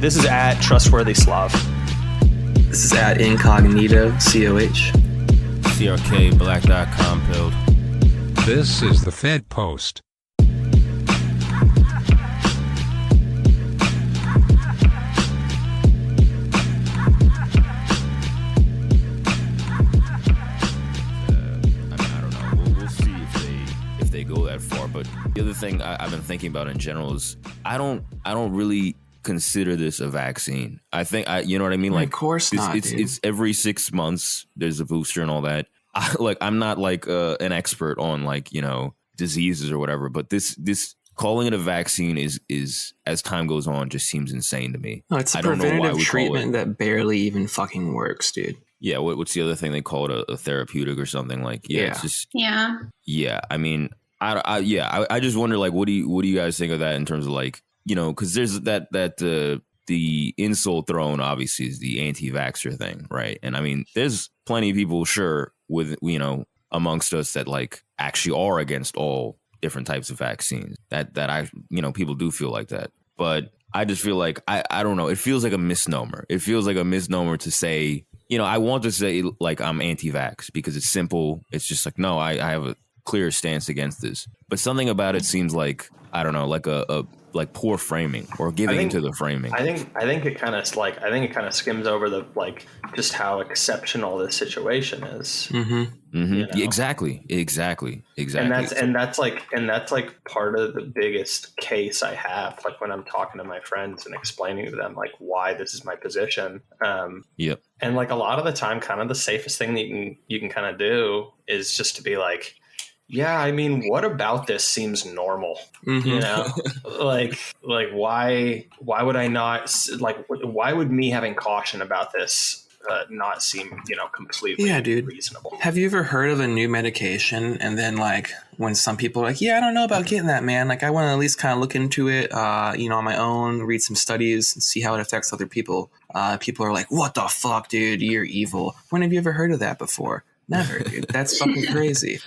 This is at Trustworthy SLAV. This is at Incognito, COH. CRK, Black Dot Compilled. This is the Fed Post. Go that far, but the other thing I've been thinking about in general is I don't really consider this a vaccine. I think you know what I mean. Like, of course not. It's every 6 months there's a booster and all that. I'm not like an expert on like diseases or whatever, but this calling it a vaccine is as time goes on just seems insane to me. No, it's a preventative treatment that barely even fucking works, dude. Yeah, what's the other thing they call it? A therapeutic or something like? Yeah, it's just yeah. I mean. I just wonder, like, what do you guys think of that in terms of like, because there's that the insult thrown obviously is the anti-vaxxer thing, right? And I mean, there's plenty of people, sure, with amongst us that like actually are against all different types of vaccines. That I people do feel like that, but I just feel like I don't know. It feels like a misnomer. It feels like a misnomer to say, I want to say like I'm anti-vax because it's simple. It's just like, no, I have a clear stance against this, but something about it seems like, I don't know, like a poor framing or giving into the framing. I think it kind of skims over the like just how exceptional this situation is. Exactly. And that's like part of the biggest case I have, like when I'm talking to my friends and explaining to them like why this is my position. Yep. And like a lot of the time, kind of the safest thing that you can kind of do is just to be like, yeah, I mean, what about this seems normal? Like why would I not like? Why would me having caution about this not seem completely reasonable? Have you ever heard of a new medication and then like when some people are like, yeah, I don't know about getting that, man. Like I want to at least kind of look into it, on my own, read some studies and see how it affects other people. People are like, what the fuck, dude? You're evil. When have you ever heard of that before? Never, dude. That's fucking crazy.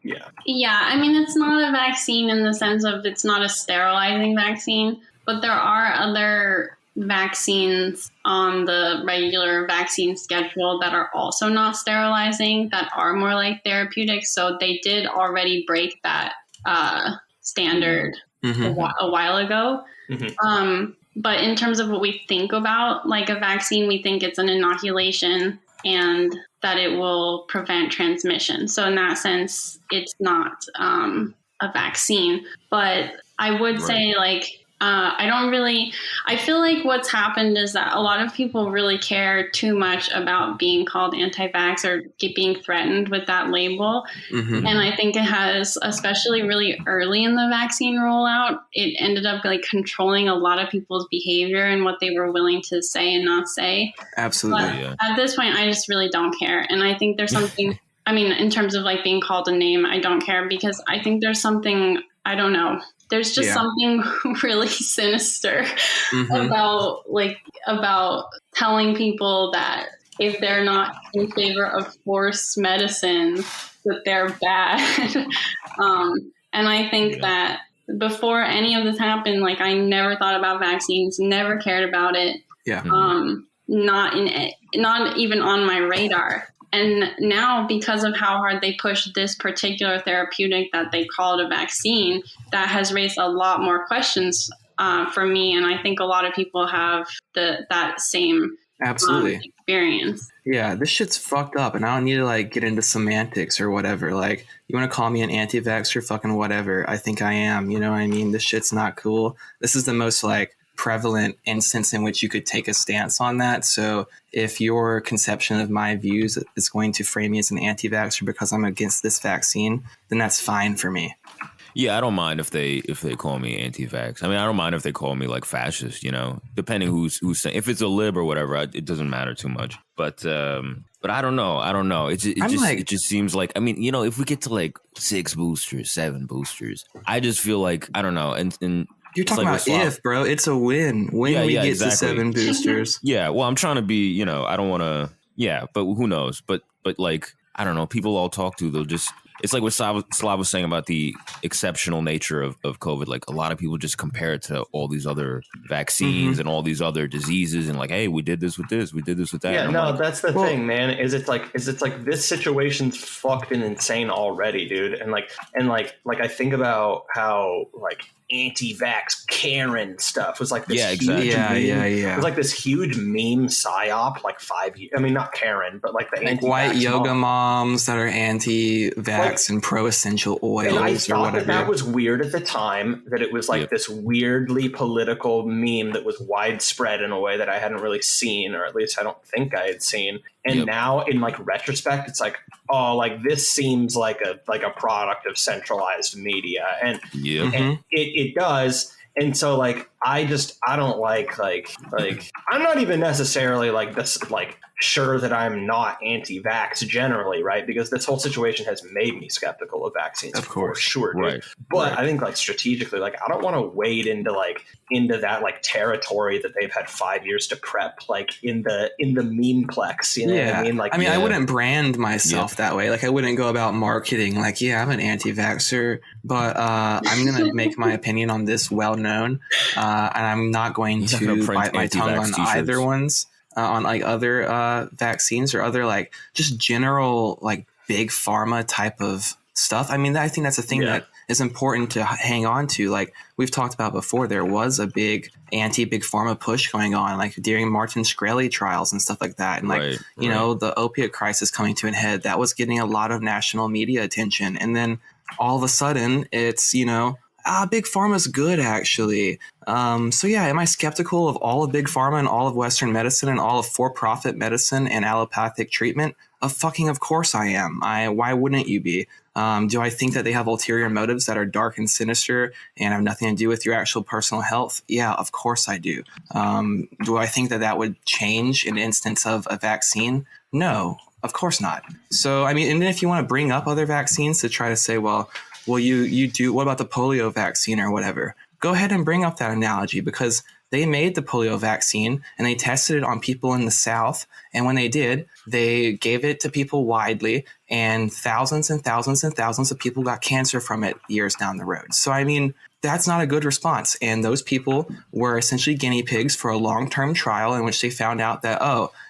Yeah. I mean, it's not a vaccine in the sense of it's not a sterilizing vaccine, but there are other vaccines on the regular vaccine schedule that are also not sterilizing, that are more like therapeutics. So they did already break that standard a while ago. But in terms of what we think about like a vaccine, we think it's an inoculation and that it will prevent transmission. So in that sense, it's not a vaccine. But I would say like, I feel like what's happened is that a lot of people really care too much about being called anti-vax or being threatened with that label. And I think it has, especially really early in the vaccine rollout, it ended up like controlling a lot of people's behavior and what they were willing to say and not say. Absolutely. But at this point, I just really don't care. And I think there's something, I mean, in terms of like being called a name, I don't care because I think there's something, I don't know. There's just something really sinister about telling people that if they're not in favor of forced medicine, that they're bad. And I think that before any of this happened, like I never thought about vaccines, never cared about it. Not even on my radar. And now, because of how hard they pushed this particular therapeutic that they called a vaccine, that has raised a lot more questions for me. And I think a lot of people have that same experience. Yeah, this shit's fucked up. And I don't need to like get into semantics or whatever. Like, you want to call me an anti-vaxxer, fucking whatever. I think I am. You know what I mean? This shit's not cool. This is the most like prevalent instance in which you could take a stance on that. So if your conception of my views is going to frame me as an anti-vaxxer because I'm against this vaccine, then that's fine for me. Yeah, I don't mind if they call me anti-vax. I mean, I don't mind if they call me like fascist, depending who's saying. If it's a lib or whatever, it doesn't matter too much. But I don't know. It just seems like, I mean, if we get to like 6 boosters, 7 boosters, I just feel like, I don't know. And you're talking about if, bro. It's a win. We get to 7 boosters. Yeah, well, I'm trying to be, I don't want to, but who knows? But like, I don't know. People I'll talk to, they'll just, it's like what Slav was saying about the exceptional nature of COVID. Like a lot of people just compare it to all these other vaccines and all these other diseases, and like, hey, we did this with this, we did this with that. Yeah, no, like, that's the thing, man. Is it's like this situation's fucked and insane already, dude. And I think about how like anti-vax Karen stuff was like this huge meme. It was like this huge meme psyop like 5 years. I mean, not Karen, but like the like white yoga moms that are anti-vax and pro-essential oils. And I thought that was weird at the time, that it was like this weirdly political meme that was widespread in a way that I hadn't really seen, or at least I don't think I had seen. And now in like retrospect, it's like, oh, like this seems like a product of centralized media. And, and it does. And so like, I don't like I'm not even necessarily like this, like sure that I'm not anti-vax generally, right? Because this whole situation has made me skeptical of vaccines, of course, for sure. Right. But I think like strategically, like I don't want to wade into that like territory that they've had 5 years to prep, like in the memeplex, you know what I mean? Like, I wouldn't brand myself that way. Like I wouldn't go about marketing like, I'm an anti-vaxxer, but I'm going to make my opinion on this well known. And I'm not going to bite my tongue on either ones, on like other vaccines or other like just general like big pharma type of stuff. I mean, I think that's a thing that is important to hang on to. Like we've talked about before, there was a big anti-big pharma push going on, like during Martin Shkreli trials and stuff like that. And like, you know, the opiate crisis coming to an head, that was getting a lot of national media attention. And then all of a sudden it's, you know, big pharma's good actually. So yeah, am I skeptical of all of big pharma and all of Western medicine and all of for-profit medicine and allopathic treatment? Of course I am. Why wouldn't you be? Do I think that they have ulterior motives that are dark and sinister and have nothing to do with your actual personal health? Yeah, of course I do. Do I think that would change an instance of a vaccine? No, of course not. So, I mean, and then if you want to bring up other vaccines to try to say, well, you do, what about the polio vaccine or whatever? Go ahead and bring up that analogy, because they made the polio vaccine and they tested it on people in the South. And when they did, they gave it to people widely, and thousands and thousands and thousands of people got cancer from it years down the road. So, I mean, that's not a good response. And those people were essentially guinea pigs for a long-term trial in which they found out that,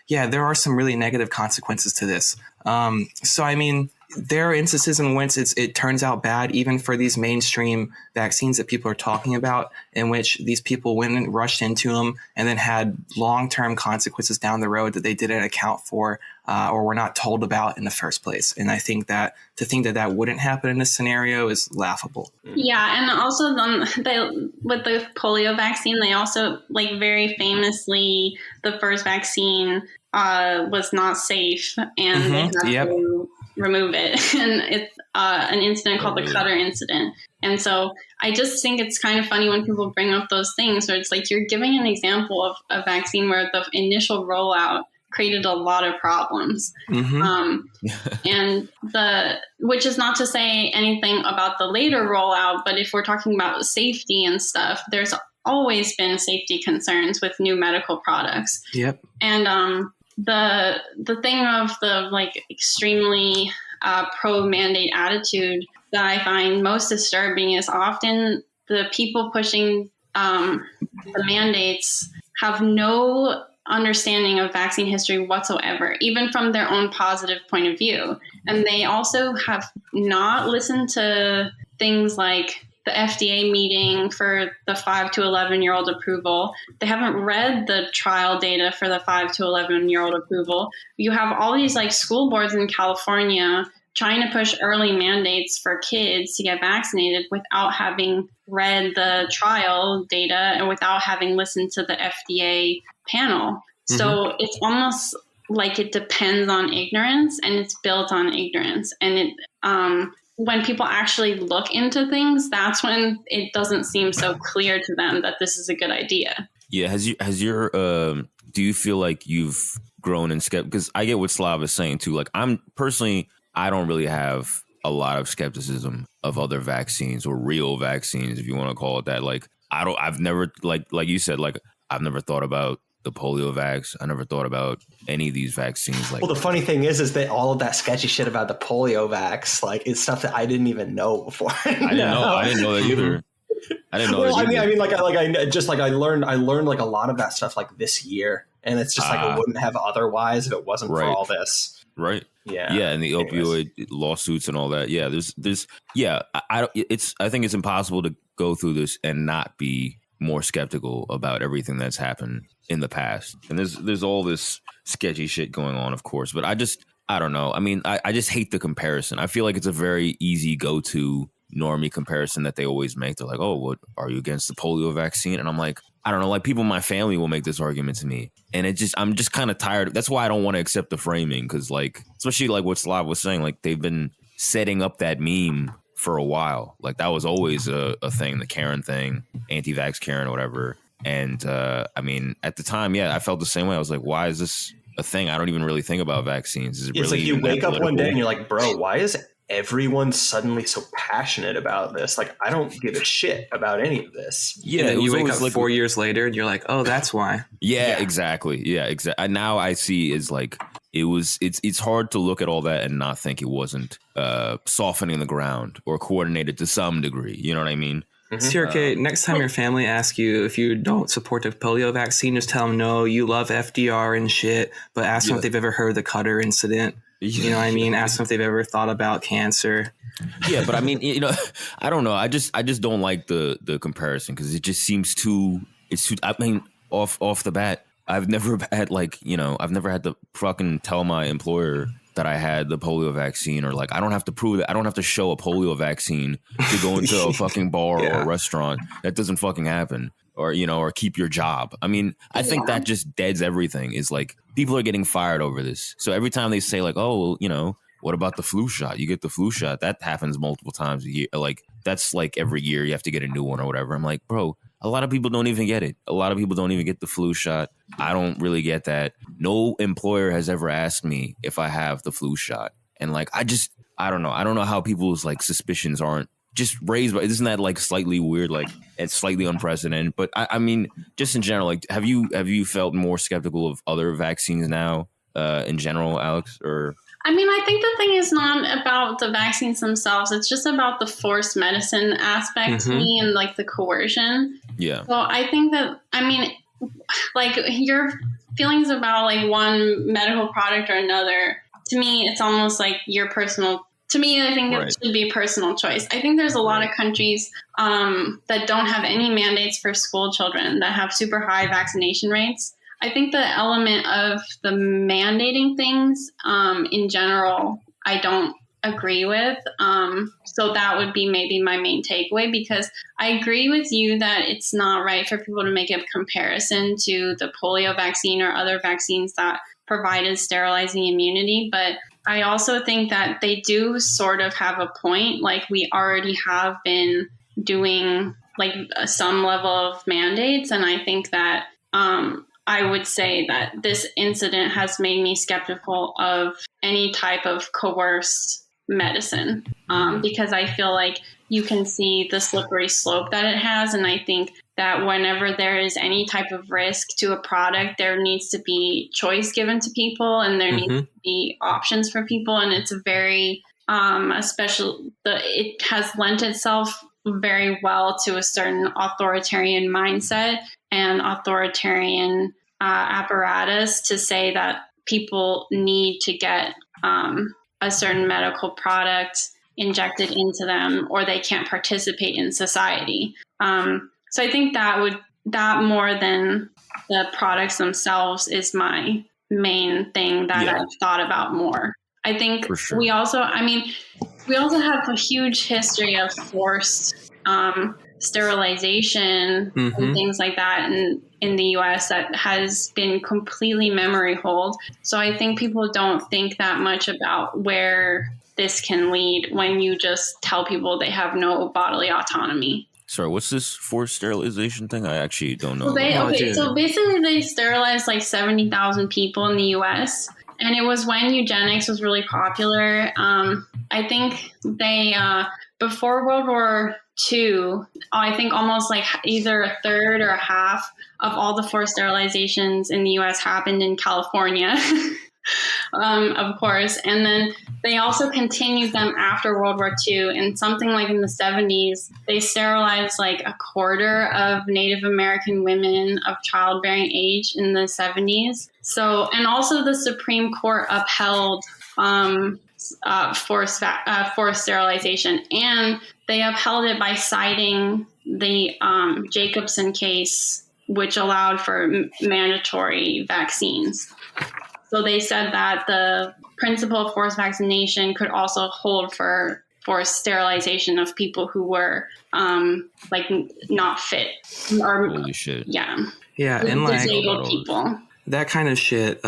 there are some really negative consequences to this. So, I mean, there are instances in which it turns out bad, even for these mainstream vaccines that people are talking about, in which these people went and rushed into them and then had long-term consequences down the road that they didn't account for or were not told about in the first place. And I think that to think that wouldn't happen in this scenario is laughable. Yeah, and also with the polio vaccine, they also, like, very famously, the first vaccine was not safe, and they had to remove it. And it's an incident called the Cutter incident. And so I just think it's kind of funny when people bring up those things where it's like you're giving an example of a vaccine where the initial rollout created a lot of problems. And which is not to say anything about the later rollout, but if we're talking about safety and stuff, there's always been safety concerns with new medical products. Yep. And the thing of the like extremely pro-mandate attitude that I find most disturbing is often the people pushing the mandates have no understanding of vaccine history whatsoever, even from their own positive point of view. And they also have not listened to things like the FDA meeting for the 5 to 11-year-old approval. They haven't read the trial data for the 5 to 11-year-old approval. You have all these like school boards in California trying to push early mandates for kids to get vaccinated without having read the trial data and without having listened to the FDA panel. So it's almost like it depends on ignorance, and it's built on ignorance. And it, when people actually look into things, that's when it doesn't seem so clear to them that this is a good idea. Yeah. Do you feel like you've grown in skepticism? Because I get what Slav is saying too. Like I don't really have a lot of skepticism of other vaccines or real vaccines, if you want to call it that. Like I've never, like you said, like I've never thought about the polio vax. I never thought about any of these vaccines. Like, well, the funny thing is that all of that sketchy shit about the polio vax, like, it's stuff that I didn't even know before. I didn't know that either. I didn't know. Well, I mean, I learned like a lot of that stuff like this year, and it's just like I wouldn't have otherwise if it wasn't for all this. Right. Yeah. Yeah, and the opioid lawsuits and all that. Yeah, I think it's impossible to go through this and not be more skeptical about everything that's happened in the past. And there's all this sketchy shit going on, of course, but I don't know. I mean, I just hate the comparison. I feel like it's a very easy go-to normie comparison that they always make. They're like, oh, what are you against the polio vaccine? And I'm like, I don't know, like people in my family will make this argument to me. And I'm just kind of tired. That's why I don't want to accept the framing. Cause like, especially like what SLAV was saying, like they've been setting up that meme for a while. Like that was always a thing, the Karen thing, anti-vax Karen or whatever. And I mean, at the time, I felt the same way. I was like, why is this a thing? I don't even really think about vaccines. It's like you wake up one day and you're like, bro, why is everyone suddenly so passionate about this? Like, I don't give a shit about any of this. Yeah, you wake up like 4 years later and you're like, oh, that's why. Yeah, exactly. Yeah, exactly. Now I see is like it's hard to look at all that and not think it wasn't softening the ground or coordinated to some degree. You know what I mean? Sirke, next time your family asks you if you don't support the polio vaccine, just tell them no, you love FDR and shit, but ask them if they've ever heard of the Cutter incident. You know what I mean? Ask them if they've ever thought about cancer. Yeah, but I mean, I don't know. I just don't like the comparison because it just seems it's too, I mean, off the bat, I've never had to fucking tell my employer that I had the polio vaccine, or like I don't have to prove that. I don't have to show a polio vaccine to go into a fucking bar or a restaurant. That doesn't fucking happen. Or keep your job. I mean, I think that just deads everything. Is like people are getting fired over this. So every time they say like, oh, well, what about the flu shot? You get the flu shot. That happens multiple times a year. Like that's like every year you have to get a new one or whatever. I'm like, bro, a lot of people don't even get it. A lot of people don't even get the flu shot. I don't really get that. No employer has ever asked me if I have the flu shot. And like, I don't know. I don't know how people's like suspicions aren't just raised, but isn't that like slightly weird? Like it's slightly unprecedented. But I mean, just in general, like have you felt more skeptical of other vaccines now in general, Alex? Or I mean, I think the thing is not about the vaccines themselves. It's just about the forced medicine aspect to me and like the coercion. Yeah. So I think that, I mean, like your feelings about like one medical product or another, to me, it's almost like your personal. To me, I think it should be personal choice. I think there's a lot of countries that don't have any mandates for school children that have super high vaccination rates. I think the element of the mandating things in general, I don't agree with. So that would be maybe my main takeaway, because I agree with you that it's not right for people to make a comparison to the polio vaccine or other vaccines that provided sterilizing immunity. But I also think that they do sort of have a point. Like we already have been doing like some level of mandates. And I think that I would say that this incident has made me skeptical of any type of coerced medicine because I feel like you can see the slippery slope that it has. And I think that whenever there is any type of risk to a product, there needs to be choice given to people and there needs to be options for people. And it's a very it has lent itself very well to a certain authoritarian mindset and authoritarian apparatus to say that people need to get a certain medical product injected into them or they can't participate in society. So I think that more than the products themselves is my main thing that I've thought about more. I think we also have a huge history of forced sterilization and things like that in the US that has been completely memory hold. So I think people don't think that much about where this can lead when you just tell people they have no bodily autonomy. Sorry, what's this forced sterilization thing? I actually don't know. So basically they sterilized like 70,000 people in the US. And it was when eugenics was really popular. I think they, before World War II, I think almost like either a third or a half of all the forced sterilizations in the US happened in California. Of course. And then they also continued them after World War II. And something like in the 70s, they sterilized like a quarter of Native American women of childbearing age in the 70s. So, and also the Supreme Court upheld forced sterilization. And they upheld it by citing the Jacobson case, which allowed for mandatory vaccines. So they said that the principle of forced vaccination could also hold for forced sterilization of people who were like not fit or holy shit. Yeah, and like disabled people. That kind of shit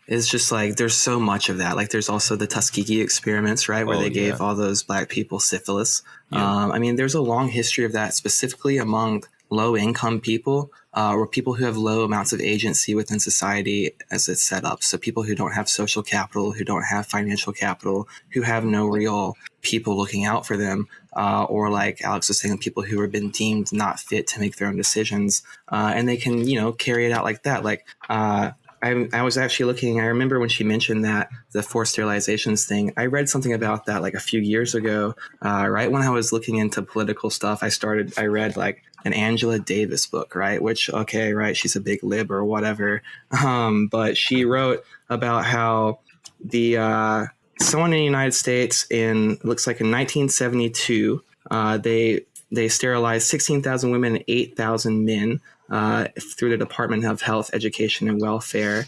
is just like there's so much of that. Like there's also the Tuskegee experiments, right, where they gave all those black people syphilis. I mean, there's a long history of that, specifically among low-income people or people who have low amounts of agency within society as it's set up. So people who don't have social capital, who don't have financial capital, who have no real people looking out for them, or like Alex was saying, people who have been deemed not fit to make their own decisions, and they can, carry it out like that. Like I was actually looking, I remember when she mentioned that, the forced sterilizations thing, I read something about that like a few years ago, right when I was looking into political stuff. I read like an Angela Davis book, right? Which, okay, right, she's a big lib or whatever. But she wrote about how someone in the United States looks like in 1972, they sterilized 16,000 women and 8,000 men through the Department of Health, Education, and Welfare,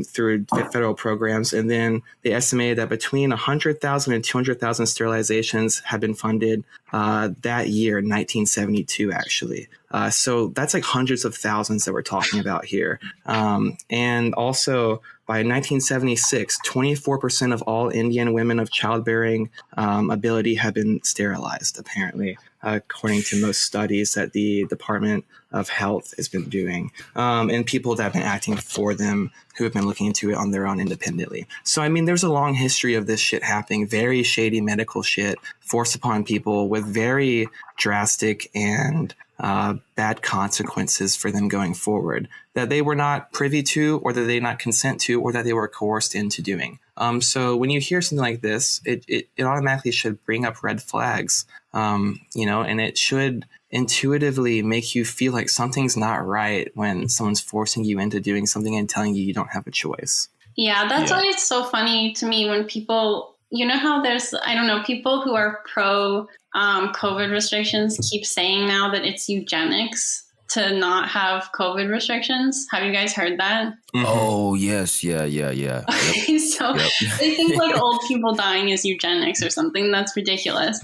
through federal programs. And then they estimated that between 100,000 and 200,000 sterilizations had been funded that year, 1972, actually. So that's like hundreds of thousands that we're talking about here. And also by 1976, 24% of all Indian women of childbearing ability have been sterilized, apparently, according to most studies that the Department of Health has been doing, and people that have been acting for them who have been looking into it on their own independently. So, I mean, there's a long history of this shit happening, very shady medical shit forced upon people with very drastic and bad consequences for them going forward that they were not privy to, or that they did not consent to, or that they were coerced into doing. So when you hear something like this, it automatically should bring up red flags, and it should intuitively make you feel like something's not right when someone's forcing you into doing something and telling you don't have a choice. Yeah, that's why it's so funny to me when people, how there's, I don't know, people who are pro COVID restrictions keep saying now that it's eugenics to not have COVID restrictions. Have you guys heard that? Mm-hmm. Oh, yes. Yeah. Okay, so they think like old people dying is eugenics or something. That's ridiculous.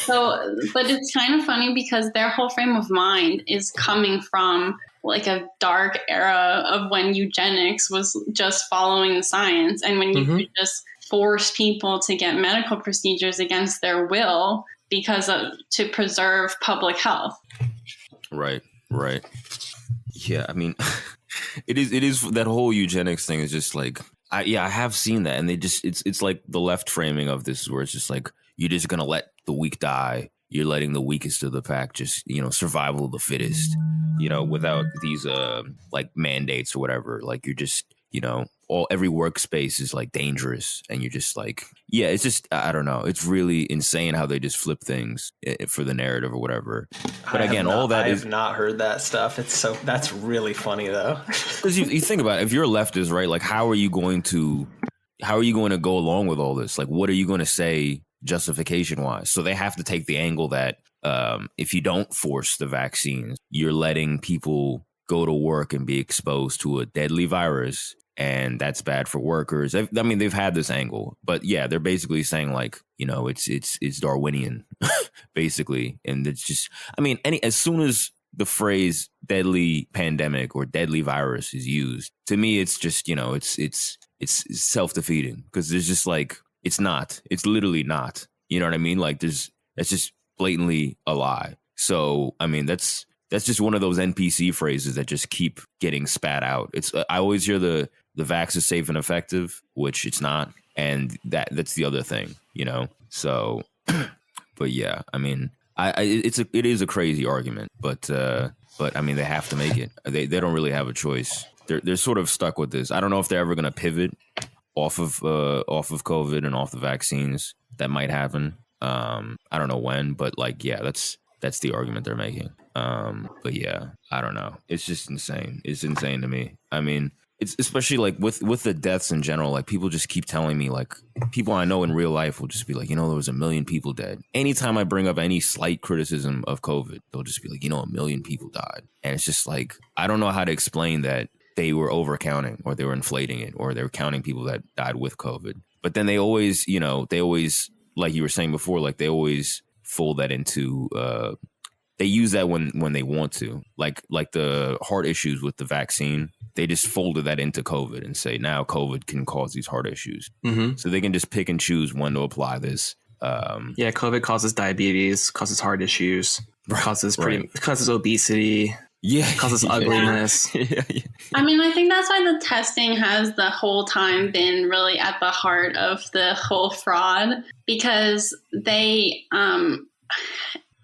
So, but it's kind of funny because their whole frame of mind is coming from like a dark era of when eugenics was just following the science, and when you could just force people to get medical procedures against their will to preserve public health. Right. Yeah, I mean, it is that whole eugenics thing is just like, I have seen that, and it's like the left framing of this, where it's just like, you're just gonna let the weak die. You're letting the weakest of the pack just, survival of the fittest, without these like mandates or whatever. Like, you're just, every workspace is like dangerous, and you're just like, it's just, I don't know. It's really insane how they just flip things for the narrative or whateto. But again, I have not heard that stuff. That's really funny though. Because you think about it, if you're a leftist, right? Like, how are you going to go along with all this? Like, what are you going to say justification wise? So they have to take the angle that if you don't force the vaccines, you're letting people go to work and be exposed to a deadly virus, and that's bad for workers. I mean, they've had this angle, but yeah, they're basically saying like, it's Darwinian, basically. And it's just, I mean, as soon as the phrase deadly pandemic or deadly virus is used, to me, it's just, it's self-defeating, because there's just like, it's literally not, you know what I mean? Like that's just blatantly a lie. So, I mean, that's just one of those NPC phrases that just keep getting spat out. I always hear the the vax is safe and effective, which it's not. And that's the other thing, So, but yeah, I mean, it is a crazy argument, but I mean, they have to make it. They don't really have a choice. They're sort of stuck with this. I don't know if they're ever going to pivot off of COVID and off the vaccines. That might happen. I don't know when, but like, yeah, that's the argument they're making. But yeah, I don't know. It's just insane. It's insane to me. I mean, it's especially like with the deaths in general, like people just keep telling me, like people I know in real life will just be like, there was 1 million people dead. Anytime I bring up any slight criticism of COVID, they'll just be like, 1 million people died. And it's just like, I don't know how to explain that they were overcounting or they were inflating it or they were counting people that died with COVID. But then they always, like you were saying before, like they always fold that into, they use that when they want to, like the heart issues with the vaccine. They just folded that into COVID and say now COVID can cause these heart issues. Mm-hmm. So they can just pick and choose when to apply this. COVID causes diabetes, causes heart issues, causes obesity. Yeah, causes ugliness. Yeah. I mean, I think that's why the testing has the whole time been really at the heart of the whole fraud, because they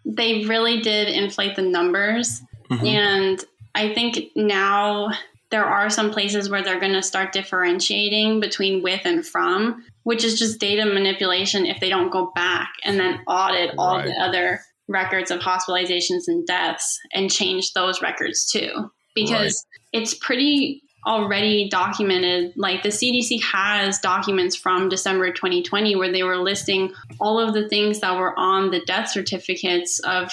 really did inflate the numbers. Mm-hmm. And I think now there are some places where they're going to start differentiating between with and from, which is just data manipulation if they don't go back and then audit all the other records of hospitalizations and deaths and change those records too. Because it's pretty already documented. Like the CDC has documents from December 2020 where they were listing all of the things that were on the death certificates of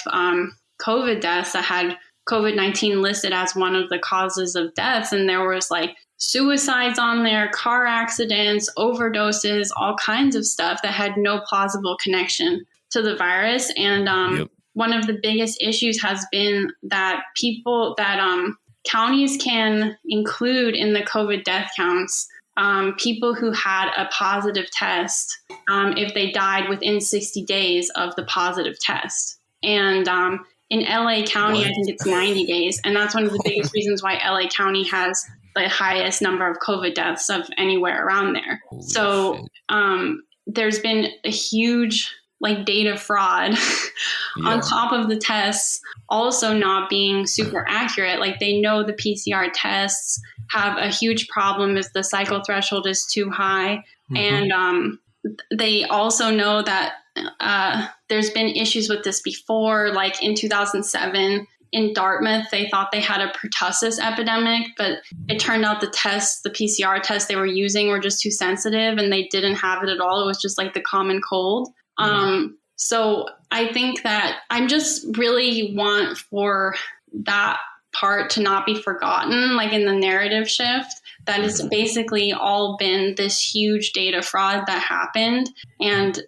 COVID deaths that had COVID-19 listed as one of the causes of deaths. And there was like suicides on there, car accidents, overdoses, all kinds of stuff that had no plausible connection to the virus. And one of the biggest issues has been that counties can include in the COVID death counts people who had a positive test if they died within 60 days of the positive test. And in LA County, I think it's 90 days. And that's one of the biggest reasons why LA County has the highest number of COVID deaths of anywhere around there. Holy shit. There's been a huge data fraud on top of the tests also not being super accurate. Like they know the PCR tests have a huge problem if the cycle threshold is too high. Mm-hmm. And they also know that there's been issues with this before, like in 2007 in Dartmouth, they thought they had a pertussis epidemic, but it turned out the PCR tests they were using were just too sensitive and they didn't have it at all. It was just like the common cold. So I think that I just really want for that part to not be forgotten, like in the narrative shift, that has basically all been this huge data fraud that happened. And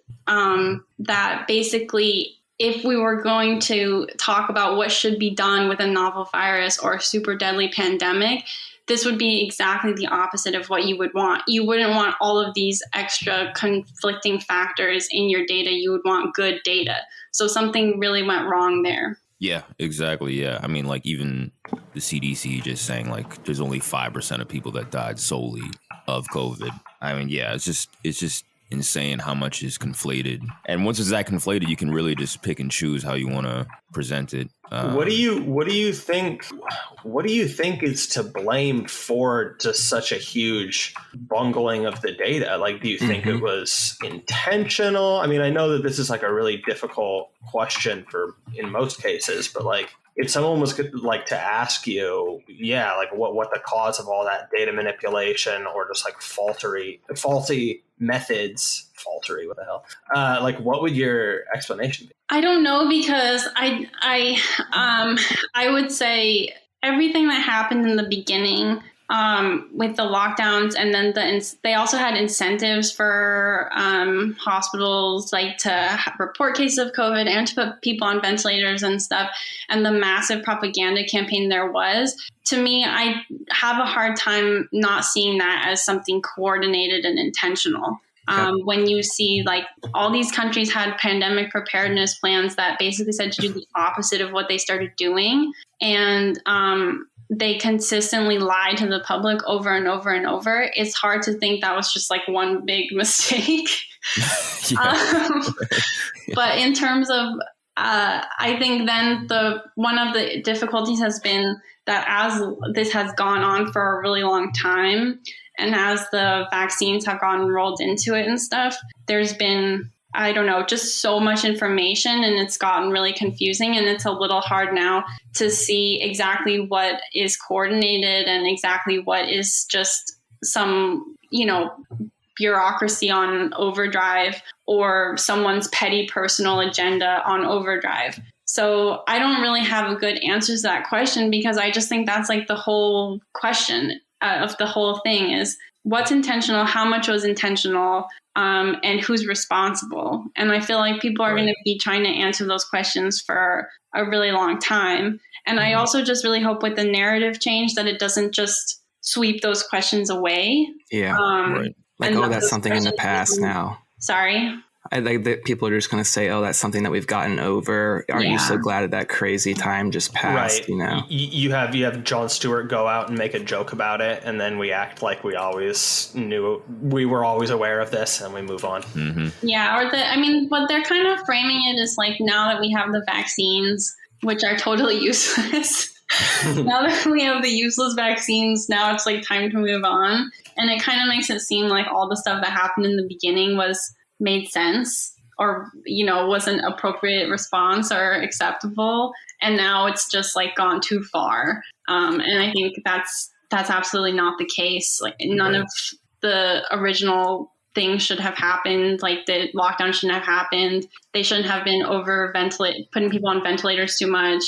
that basically, if we were going to talk about what should be done with a novel virus or a super deadly pandemic, this would be exactly the opposite of what you would want. You wouldn't want all of these extra conflicting factors in your data. You would want good data. So something really went wrong there. Yeah, exactly. Yeah. I mean, like even the CDC just saying like there's only 5% of people that died solely of COVID. I mean, yeah, it's just insane how much is conflated. And once it's that conflated, you can really just pick and choose how you want to present it. What do you think is to blame for just such a huge bungling of the data? Like, do you think it was intentional? I mean, I know that this is like a really difficult question in most cases, but like if someone was like to ask you, like what the cause of all that data manipulation or just like faulty methods, what the hell? Like, what would your explanation be? I don't know, because I would say everything that happened in the beginning with the lockdowns, and then they also had incentives for hospitals like to report cases of COVID and to put people on ventilators and stuff, and the massive propaganda campaign there was. To me, I have a hard time not seeing that as something coordinated and intentional. When you see like all these countries had pandemic preparedness plans that basically said to do the opposite of what they started doing. And they consistently lie to the public over and over and over, it's hard to think that was just like one big mistake. But in terms of, I think then one of the difficulties has been that as this has gone on for a really long time, and as the vaccines have gotten rolled into it and stuff, there's been, I don't know, just so much information, and it's gotten really confusing, and it's a little hard now to see exactly what is coordinated and exactly what is just some, bureaucracy on overdrive or someone's petty personal agenda on overdrive. So I don't really have a good answer to that question, because I just think that's like the whole question of the whole thing is what's intentional, how much was intentional, and who's responsible. And I feel like people are going to be trying to answer those questions for a really long time. And I also just really hope with the narrative change that it doesn't just sweep those questions away. Yeah. Like, that's something in the past now. Sorry? I like that people are just going to say, that's something that we've gotten over. Aren't you so glad that crazy time just passed, You have Jon Stewart go out and make a joke about it, and then we act like we always knew, we were always aware of this, and we move on. Mm-hmm. Yeah, what they're kind of framing it is like, now that we have the vaccines, which are totally useless, now that we have the useless vaccines, now it's like time to move on. And it kind of makes it seem like all the stuff that happened in the beginning made sense or, was an appropriate response or acceptable. And now it's just like gone too far. And I think that's absolutely not the case. Like none of the original things should have happened. Like the lockdown shouldn't have happened. They shouldn't have been putting people on ventilators too much.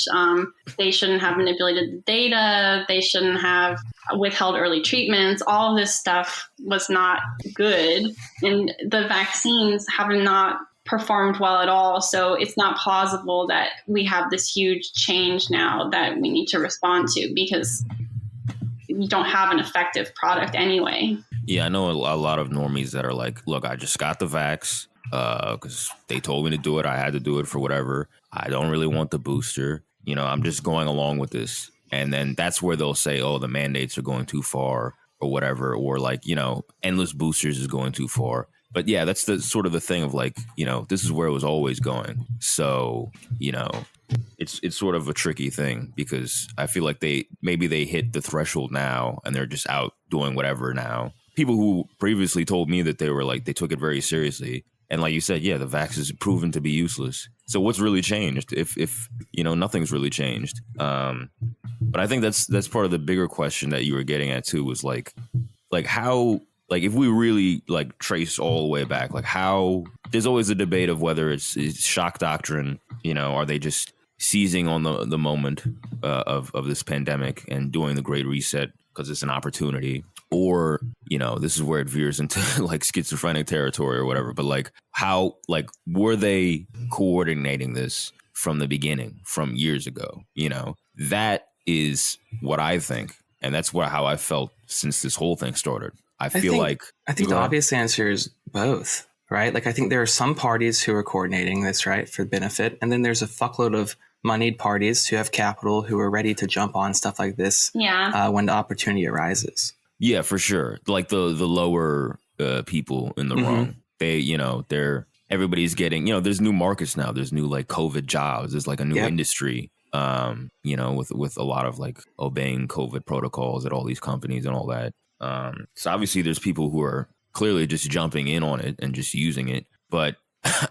They shouldn't have manipulated the data. They shouldn't have withheld early treatments. All of this stuff was not good. And the vaccines have not performed well at all. So it's not plausible that we have this huge change now that we need to respond to, because we don't have an effective product anyway. Yeah, I know a lot of normies that are like, look, I just got the vax because they told me to do it. I had to do it for whatever. I don't really want the booster. I'm just going along with this. And then that's where they'll say, the mandates are going too far or whatever. Or like, endless boosters is going too far. But yeah, that's the sort of the thing of like, this is where it was always going. So, it's sort of a tricky thing, because I feel like they hit the threshold now and they're just out doing whatever now. People who previously told me that they took it very seriously. And like you said, the vax is proven to be useless. So what's really changed if nothing's really changed? But I think that's part of the bigger question that you were getting at too, was like how, like if we really like trace all the way back, like how there's always a debate of whether it's shock doctrine, are they just seizing on the moment of this pandemic and doing the Great Reset because it's an opportunity, or this is where it veers into like schizophrenic territory or whatever. But like how, like, were they coordinating this from the beginning, from years ago? That is what I think, and that's how I felt since this whole thing started. I think the obvious answer is both, right? Like I think there are some parties who are coordinating this, right, for benefit, and then there's a fuckload of moneyed parties who have capital who are ready to jump on stuff like this when the opportunity arises. Yeah, for sure. Like the lower people in the wrong, they're everybody's getting, there's new markets now. There's new like COVID jobs. There's like a new industry, with a lot of like obeying COVID protocols at all these companies and all that. So obviously there's people who are clearly just jumping in on it and just using it. But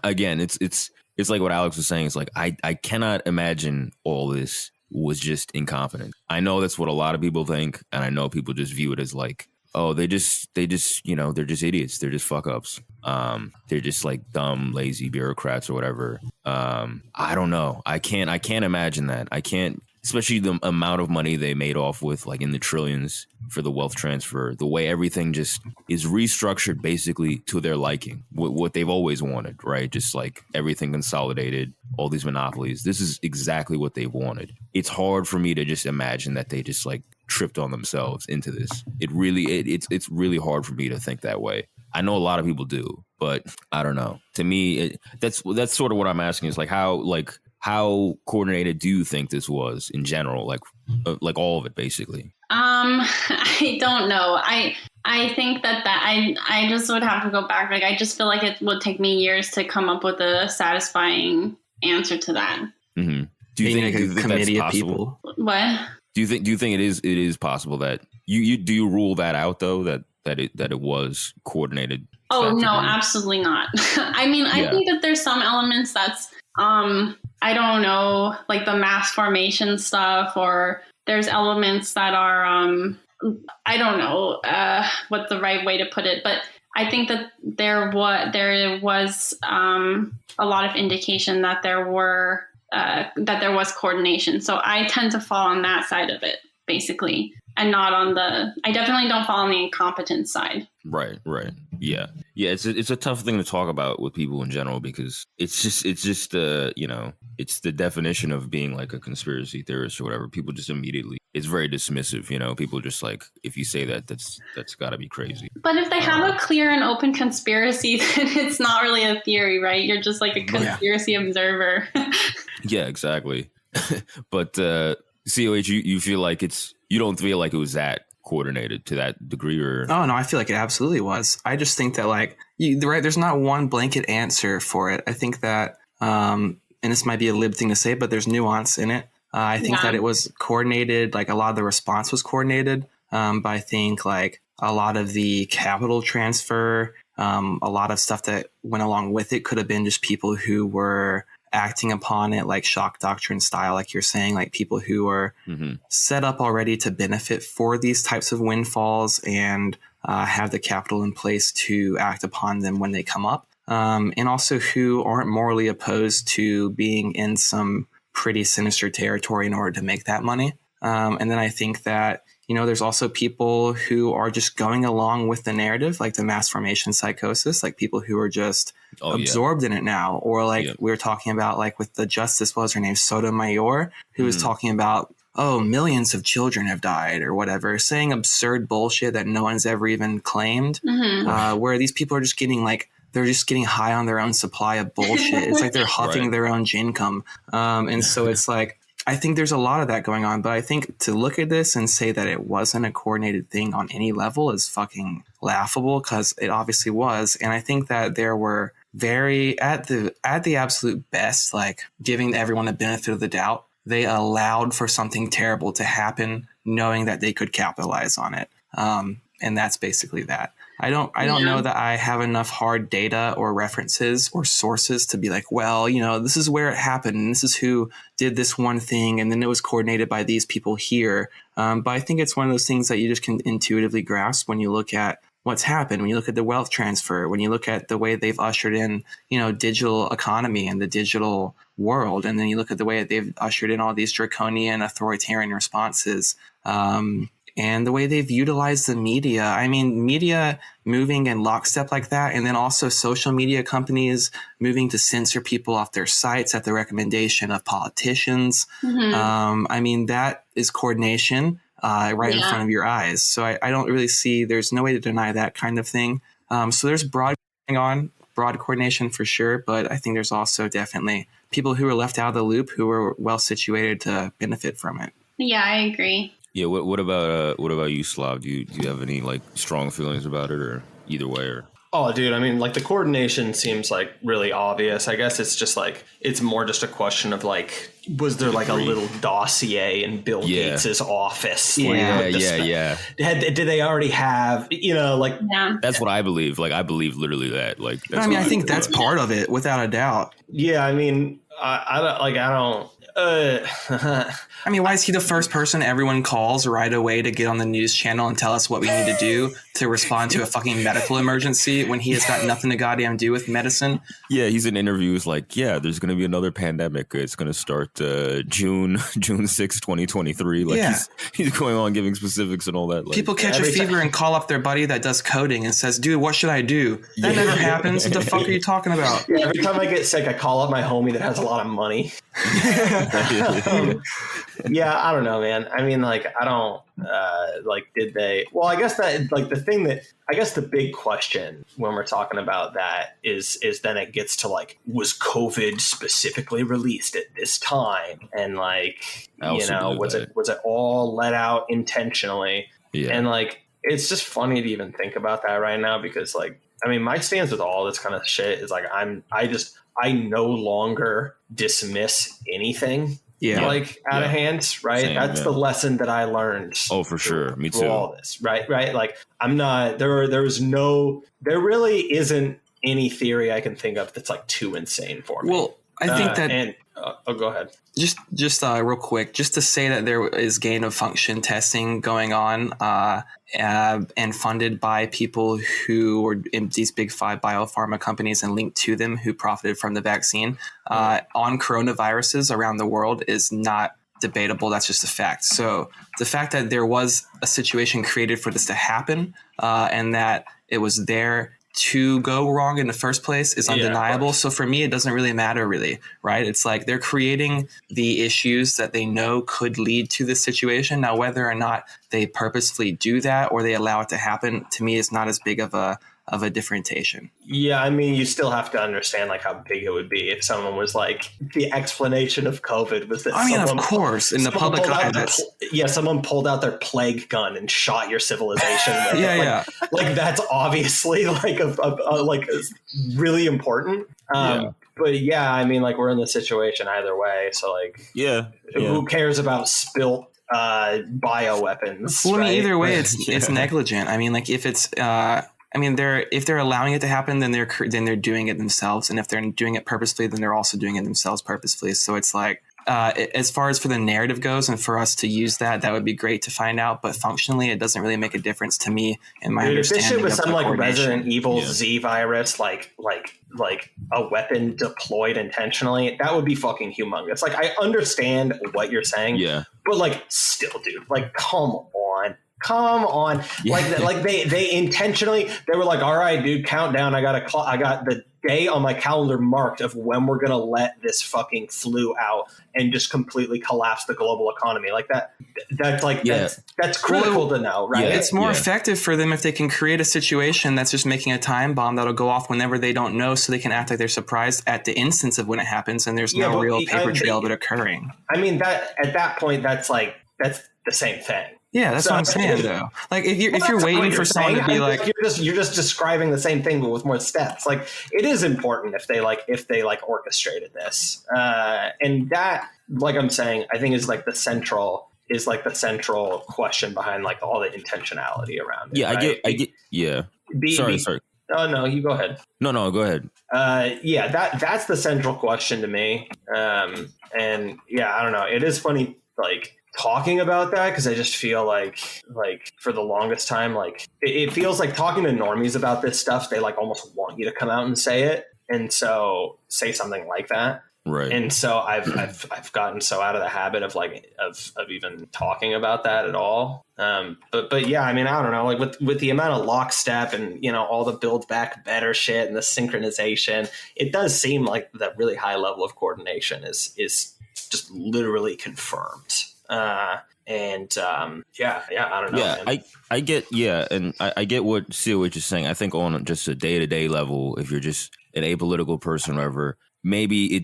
again, it's like what Alex was saying. It's like, I cannot imagine all this was just incompetence. I know that's what a lot of people think. And I know people just view it as like, they're just, they're just idiots. They're just fuck ups. They're just like dumb, lazy bureaucrats or whatever. I don't know. I can't imagine that. I can't, especially the amount of money they made off with, like in the trillions for the wealth transfer, the way everything just is restructured basically to their liking, what they've always wanted, right? Just like everything consolidated, all these monopolies. This is exactly what they've wanted. It's hard for me to just imagine that they just like tripped on themselves into this. It's really hard for me to think that way. I know a lot of people do, but I don't know. To me, that's sort of what I'm asking is like how how coordinated do you think this was in general? Like all of it, basically. I don't know. I think that I just would have to go back. Like, I just feel like it would take me years to come up with a satisfying answer to that. Mm-hmm. Do you think a committee of people? What? Do you think it is possible that you rule that out though, that it was coordinated? Oh no, absolutely not. I mean, I think that there's some elements that's I don't know, like the mass formation stuff, or there's elements that are I don't know what the right way to put it, but I think that there was a lot of indication that there was coordination. So I tend to fall on that side of it, basically, and not on I definitely don't fall on the incompetence side. Right. Yeah. It's a tough thing to talk about with people in general, because it's just it's the definition of being like a conspiracy theorist or whatever. People just immediately, it's very dismissive. People just like, if you say that's got to be crazy. But if they have a clear and open conspiracy, then it's not really a theory, right? You're just like a conspiracy observer. Yeah, exactly. But COH, you feel like you don't feel like it was that coordinated to that degree, or? Oh no, I feel like it absolutely was. I just think that there's not one blanket answer for it. I think that, and this might be a lib thing to say, but there's nuance in it. I think that it was coordinated, like a lot of the response was coordinated. But I think like a lot of the capital transfer, a lot of stuff that went along with it could have been just people who were acting upon it like shock doctrine style, like you're saying, like people who are set up already to benefit for these types of windfalls and have the capital in place to act upon them when they come up. And also who aren't morally opposed to being in some pretty sinister territory in order to make that money. And then I think that, there's also people who are just going along with the narrative, like the mass formation psychosis, like people who are just absorbed in it now. Or like we were talking about, like with the justice, what was her name, Sotomayor, who was talking about, millions of children have died or whatever, saying absurd bullshit that no one's ever even claimed, where these people are just getting they're just getting high on their own supply of bullshit. It's like they're huffing their own income. And so it's like, I think there's a lot of that going on, but I think to look at this and say that it wasn't a coordinated thing on any level is fucking laughable, because it obviously was. And I think that there were very, at the absolute best, like giving everyone a benefit of the doubt, they allowed for something terrible to happen, knowing that they could capitalize on it. And that's basically that. I don't know that I have enough hard data or references or sources to be like, well, this is where it happened, and this is who did this one thing, and then it was coordinated by these people here. But I think it's one of those things that you just can intuitively grasp when you look at what's happened, when you look at the wealth transfer, when you look at the way they've ushered in, digital economy and the digital world, and then you look at the way that they've ushered in all these draconian authoritarian responses. And the way they've utilized the media. I mean, media moving in lockstep like that, and then also social media companies moving to censor people off their sites at the recommendation of politicians. I mean, that is coordination in front of your eyes. So I don't really see, there's no way to deny that kind of thing. So there's broad coordination for sure, but I think there's also definitely people who are left out of the loop who are well situated to benefit from it. Yeah, I agree. Yeah, what about you, SLAV? Do you have any like strong feelings about it, or either way? Or oh, dude, I mean, like the coordination seems like really obvious. I guess it's just like it's more just a question of like, was there like a little dossier in Bill Gates's office? Yeah. Did they already have That's what I believe. Like I believe literally that. Like that's I think that's part of it, without a doubt. Yeah, I mean, I don't. I mean, why is he the first person everyone calls right away to get on the news channel and tell us what we need to do to respond to a fucking medical emergency when he has got nothing to goddamn do with medicine? Yeah, he's in interviews like, there's going to be another pandemic. It's going to start June 6, 2023. Like he's going on giving specifics and all that. Like, people catch a fever and call up their buddy that does coding and says, dude, what should I do? That never happens. What the fuck are you talking about? Yeah, every time I get sick, I call up my homie that has a lot of money. Yeah, I don't know, man. I mean, like, I don't like. Did they? Well, I guess that like the big question when we're talking about that is then it gets to like, was COVID specifically released at this time, and like, was it all let out intentionally? Yeah. And like, it's just funny to even think about that right now because like, I mean, my stance with all this kind of shit is like, I no longer dismiss anything. Yeah, like out of hand, right? Same, that's the lesson that I learned. Oh, for sure, me too. All this, right? Like, I'm not there. There really isn't any theory I can think of that's like too insane for me. Well, I think that. Go ahead. Just real quick, just to say that there is gain of function testing going on and funded by people who were in these big 5 biopharma companies and linked to them who profited from the vaccine on coronaviruses around the world is not debatable. That's just a fact. So the fact that there was a situation created for this to happen and that it was there to go wrong in the first place is undeniable. So for me, it doesn't really matter really, right? It's like they're creating the issues that they know could lead to this situation. Now, whether or not they purposefully do that or they allow it to happen, to me, is not as big of a differentiation. Yeah, I mean, you still have to understand like how big it would be if someone was like, the explanation of COVID was that. I mean, of course, in the public eye, someone pulled out their plague gun and shot your civilization. Like that's obviously like like really important. But yeah, I mean, like we're in the situation either way. So like, who cares about spilt bioweapons? Well, right? I mean, either way, it's negligent. I mean, like if it's. If they're allowing it to happen, then they're doing it themselves, and if they're doing it purposefully, then they're also doing it themselves purposefully. So it's like, as far as for the narrative goes, and for us to use that would be great to find out. But functionally, it doesn't really make a difference to me in my understanding. If this shit was some like Resident Evil Z virus, like a weapon deployed intentionally, that would be fucking humongous. Like I understand what you're saying, but like still, dude, like come on. Like they intentionally, they were like, all right, dude, countdown. I got the day on my calendar marked of when we're gonna let this fucking flu out and just completely collapse the global economy. Like that's critical to know, right? It's more effective for them if they can create a situation that's just making a time bomb that'll go off whenever they don't know, so they can act like they're surprised at the instance of when it happens, and there's no real paper trail of it occurring. I mean, that at that point, that's the same thing. Yeah, that's what I'm saying, though. Like, if you're waiting for someone to be like, you're just describing the same thing, but with more steps. Like, it is important if they orchestrated this, and that, like I'm saying, I think is like the central question behind like all the intentionality around it. Yeah, right? I get. Yeah. Sorry. Oh no, you go ahead. No, go ahead. That's the central question to me. And yeah, I don't know. It is funny, like, talking about that, because I just feel like for the longest time, like it feels like talking to normies about this stuff, they like almost want you to come out and say it, and so say something like that, right? And so I've gotten so out of the habit of even talking about that at all. But yeah, I mean, I don't know, like with the amount of lockstep and all the build back better shit and the synchronization, it does seem like that really high level of coordination is just literally confirmed. I don't know. Yeah, man. I get, and I get what you're saying. I think on just a day-to-day level, if you're just an apolitical person or whatever, maybe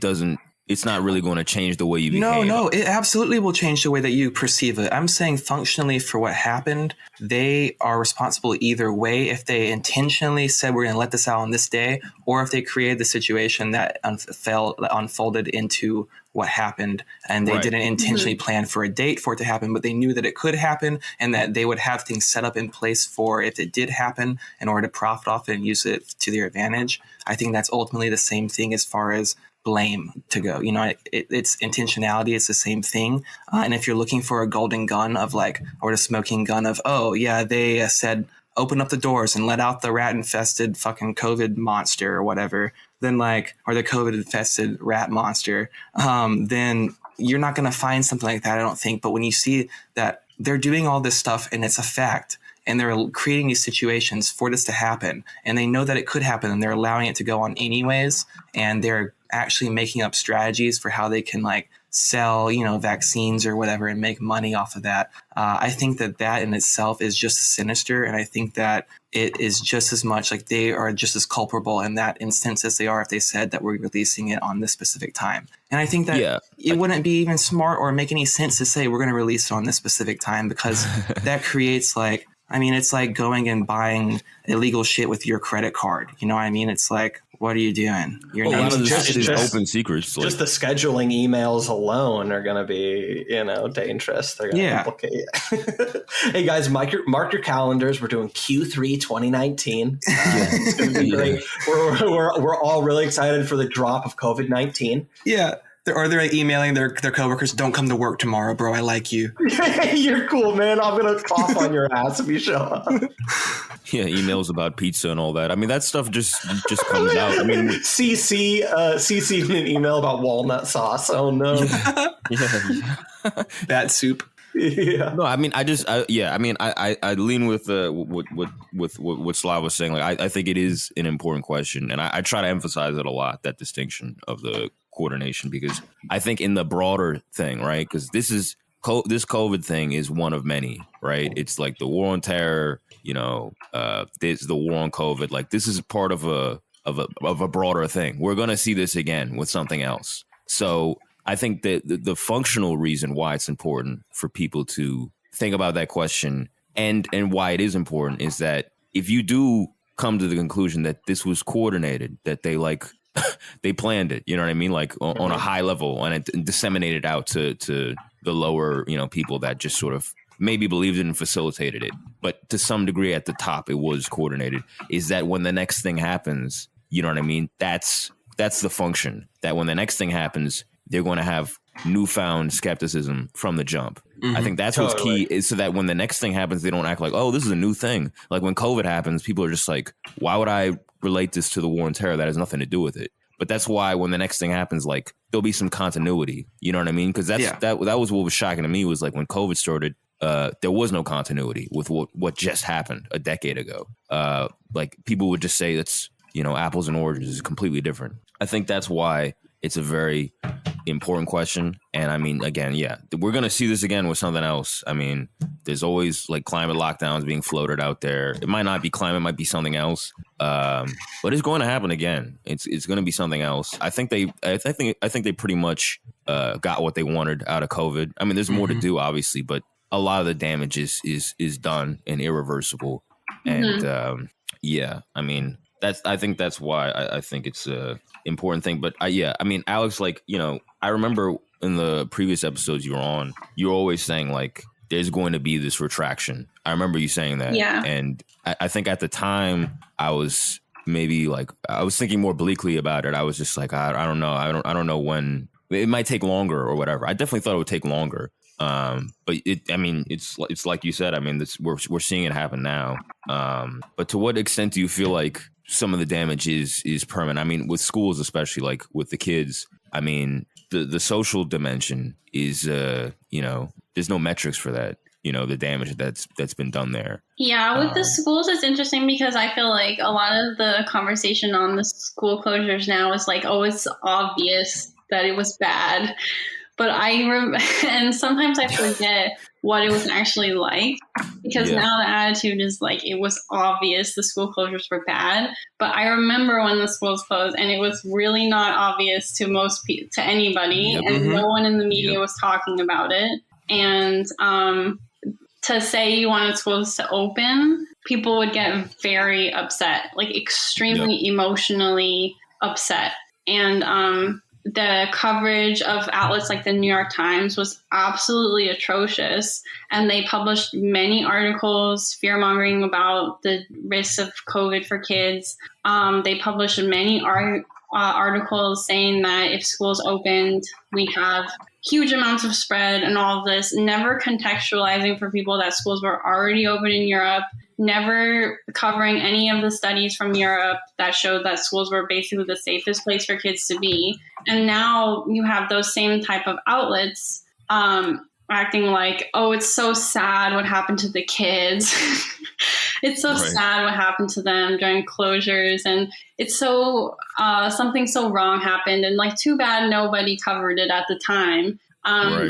it's not really going to change the way you behave. No, it absolutely will change the way that you perceive it. I'm saying functionally for what happened, they are responsible either way. If they intentionally said we're going to let this out on this day, or if they created the situation that unfolded into what happened, and they didn't intentionally plan for a date for it to happen, but they knew that it could happen and that they would have things set up in place for if it did happen in order to profit off it and use it to their advantage. I think that's ultimately the same thing as far as blame to go. It's intentionality. It's the same thing. And if you're looking for a golden gun or the smoking gun of, they said, open up the doors and let out the rat infested fucking COVID monster or whatever, then or the COVID infested rat monster, then you're not going to find something like that, I don't think. But when you see that they're doing all this stuff and it's a fact, and they're creating these situations for this to happen, and they know that it could happen, and they're allowing it to go on anyways, and they're actually making up strategies for how they can sell, vaccines or whatever and make money off of that. I think that in itself is just sinister. And I think that it is just as much like they are just as culpable in that instance as they are if they said that we're releasing it on this specific time. And I think that it wouldn't be even smart or make any sense to say we're going to release it on this specific time, because that creates it's like going and buying illegal shit with your credit card. You know what I mean? It's like, what are you doing? You're not just open secrets. Just the scheduling emails alone are going to be, dangerous. They're going to implicate. Hey guys, mark your calendars. We're doing Q3 2019. It's going to be great. We're all really excited for the drop of COVID-19. Yeah. They're emailing their coworkers, don't come to work tomorrow, bro. I like you. You're cool, man. I'm going to cough on your ass if you show up. Yeah, emails about pizza and all that. I mean, that stuff just comes out. I mean, CC an email about walnut sauce. Oh, no. That soup. Yeah. No, I mean, I lean with what SLAV was saying. Like, I think it is an important question, and I try to emphasize it a lot, that distinction of the coordination, because I think in the broader thing, right? Because this COVID thing is one of many, right? It's like the war on terror, there's the war on COVID. Like, this is part of a broader thing. We're gonna see this again with something else. So I think that the functional reason why it's important for people to think about that question and why it is important is that if you do come to the conclusion that this was coordinated, that they they planned it, you know what I mean? Like on a high level, and it disseminated out to the lower, people that just sort of maybe believed it and facilitated it. But to some degree at the top, it was coordinated. Is that when the next thing happens, you know what I mean? That's the function, that when the next thing happens, they're going to have newfound skepticism from the jump. Mm-hmm. I think that's what's key, is so that when the next thing happens, they don't act like, oh, this is a new thing. Like when COVID happens, people are just like, why would I relate this to the war on terror? That has nothing to do with it. But that's why when the next thing happens, like there'll be some continuity. You know what I mean? Because that was what was shocking to me, was like when COVID started, there was no continuity with what just happened a decade ago. Like people would just say it's, apples and oranges is completely different. I think that's why it's a very important question. And I mean, again, we're going to see this again with something else. I mean, there's always like climate lockdowns being floated out there. It might not be climate, it might be something else. But it's going to happen again. It's going to be something else. I think they pretty much got what they wanted out of COVID. I mean, there's more to do, obviously, but a lot of the damage is done and irreversible. And I mean, I think that's why I think it's a important thing. But I mean, Alex, like, I remember in the previous episodes you were on, you were always saying like, there's going to be this retraction. I remember you saying that. Yeah. And I think at the time I was maybe like, I was thinking more bleakly about it. I was just like, I don't know. I don't know when it might take longer or whatever. I definitely thought it would take longer. But it's like you said, I mean, we're seeing it happen now. But to what extent do you feel like some of the damage is permanent? I mean, with schools, especially like with the kids, I mean, the social dimension is, there's no metrics for that, the damage that's been done there. Yeah, with the schools, it's interesting because I feel like a lot of the conversation on the school closures now is like, oh, it's obvious that it was bad. But and sometimes I forget what it was actually like, because now the attitude is like, it was obvious the school closures were bad. But I remember when the schools closed and it was really not obvious to most people, to anybody, and no one in the media was talking about it. And to say you wanted schools to open, people would get very upset, like extremely emotionally upset. And the coverage of outlets like the New York Times was absolutely atrocious. And they published many articles fear-mongering about the risks of COVID for kids. They published many articles saying that if schools opened, we'd have huge amounts of spread and all of this, never contextualizing for people that schools were already open in Europe, never covering any of the studies from Europe that showed that schools were basically the safest place for kids to be. And now you have those same type of outlets acting like, oh, it's so sad what happened to the kids. it's so sad what happened to them during closures, and it's so something so wrong happened, and like too bad nobody covered it at the time.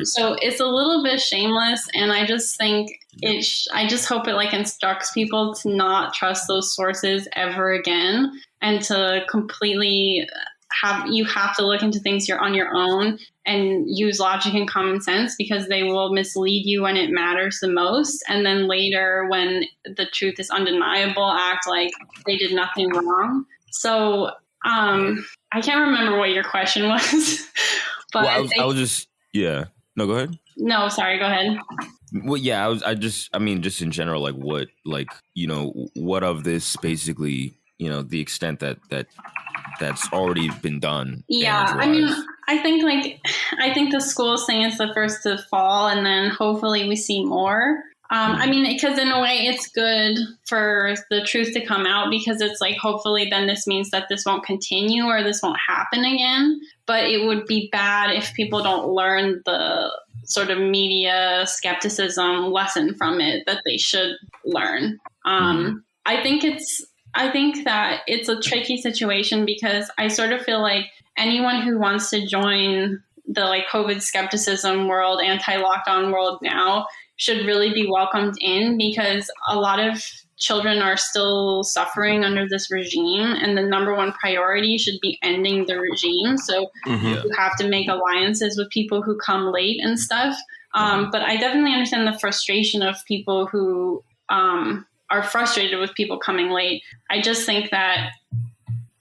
So it's a little bit shameless, and I just think I just hope it like instructs people to not trust those sources ever again, and to completely you have to look into things you're on your own and use logic and common sense, because they will mislead you when it matters the most. And then later, when the truth is undeniable, act like they did nothing wrong. So I can't remember what your question was. But I was just, yeah. No, go ahead. No, sorry, go ahead. Well, yeah, I mean, just in general, like what, like, you know, what of this basically, you know, the extent that's already been done. Yeah, I mean, I think the schools thing is the first to fall, and then hopefully we see more. I mean, because in a way it's good for the truth to come out, because it's like, hopefully then this means that this won't continue or this won't happen again. But it would be bad if people don't learn the sort of media skepticism lesson from it that they should learn. I think that it's a tricky situation, because I sort of feel like anyone who wants to join the like COVID skepticism world, anti-lockdown world now, should really be welcomed in, because a lot of children are still suffering under this regime, and the number one priority should be ending the regime. So you have to make alliances with people who come late and stuff. But I definitely understand the frustration of people who are frustrated with people coming late. I just think that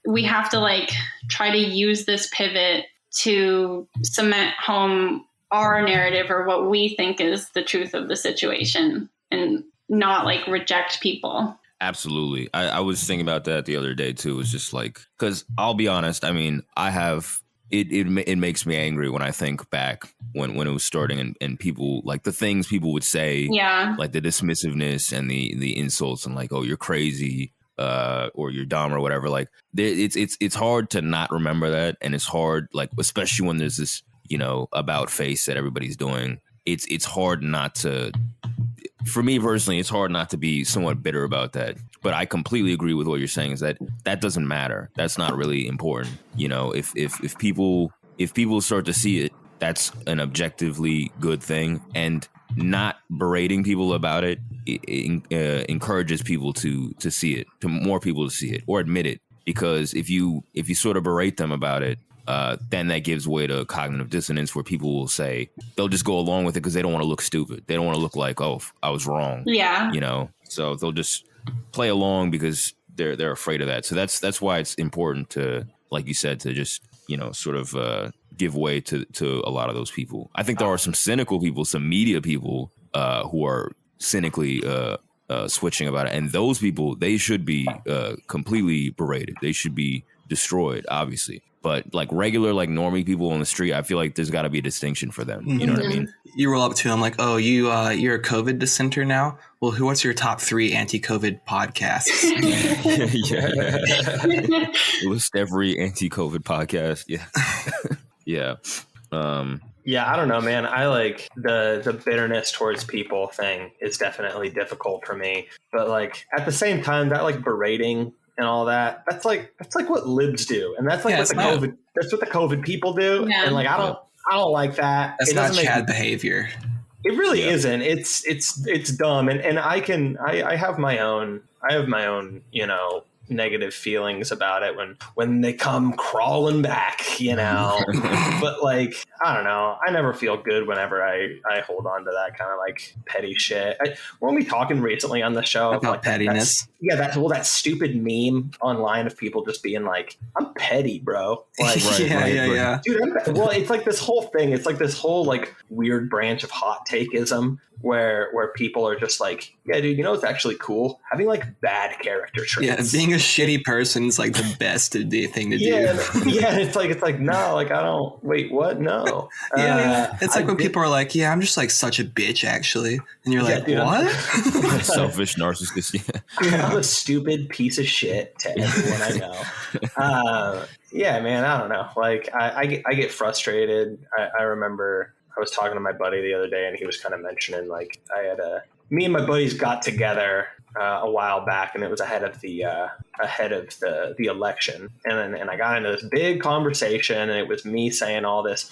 we have to like try to use this pivot to cement home our narrative, or what we think is the truth of the situation, and not like reject people. Absolutely. I was thinking about that the other day too. It's just like, because I'll be honest, I mean, I have it makes me angry when I think back when it was starting, and people, like the things people would say, like the dismissiveness and the insults, and like, oh, you're crazy, or you're dumb, or whatever. Like it's hard to not remember that, and it's hard, like, especially when there's this, you know, about face that everybody's doing. It's hard not to, for me personally, it's hard not to be somewhat bitter about that. But I completely agree with what you're saying, is that doesn't matter. That's not really important. You know, if people start to see it, that's an objectively good thing. And not berating people about it, encourages people to see it, to more people to see it or admit it. Because if you sort of berate them about it, then that gives way to cognitive dissonance, where people will say, they'll just go along with it because they don't want to look stupid. They don't want to look like, oh, I was wrong. Yeah. You know, so they'll just play along because they're afraid of that. So that's why it's important to, like you said, to just, you know, sort of give way to a lot of those people. I think there are some cynical people, some media people who are cynically switching about it. And those people, they should be completely berated. They should be destroyed, obviously. But like regular, like normie people on the street, I feel like there's got to be a distinction for them. You know what I mean? You roll up to them like, oh, you're a COVID dissenter now? Well, what's your top 3 anti-COVID podcasts? Yeah. List every anti-COVID podcast. Yeah. Yeah. Yeah, I don't know, man. I like the bitterness towards people thing is definitely difficult for me. But like at the same time, that like berating and all that, that's like what libs do, and that's like what the COVID people do. Yeah. And like I don't like that. That's not Chad behavior. It really isn't. It's dumb, and I have my own you know, negative feelings about it when they come crawling back, you know. But like I don't know, I never feel good whenever I hold on to that kind of like petty shit. Weren't we talking recently on the show about like pettiness? That stupid meme online of people just being like, I'm petty, bro. Like yeah. Dude, it's like this whole thing. It's like this whole like weird branch of hot takeism where people are just like, yeah, dude, you know what's actually cool? Having like bad character traits. Yeah, being a shitty person is like the best thing to do. Yeah, it's like no, like I don't. Wait, what? No. It's like when people are like, yeah, I'm just like such a bitch actually, and you're like, dude, what? Selfish narcissist. Yeah. I'm a stupid piece of shit to everyone I know. Yeah, man, I don't know. Like I get frustrated. I remember I was talking to my buddy the other day, and he was kind of mentioning like me and my buddies got together a while back, and it was ahead of the election, and I got into this big conversation, and it was me saying all this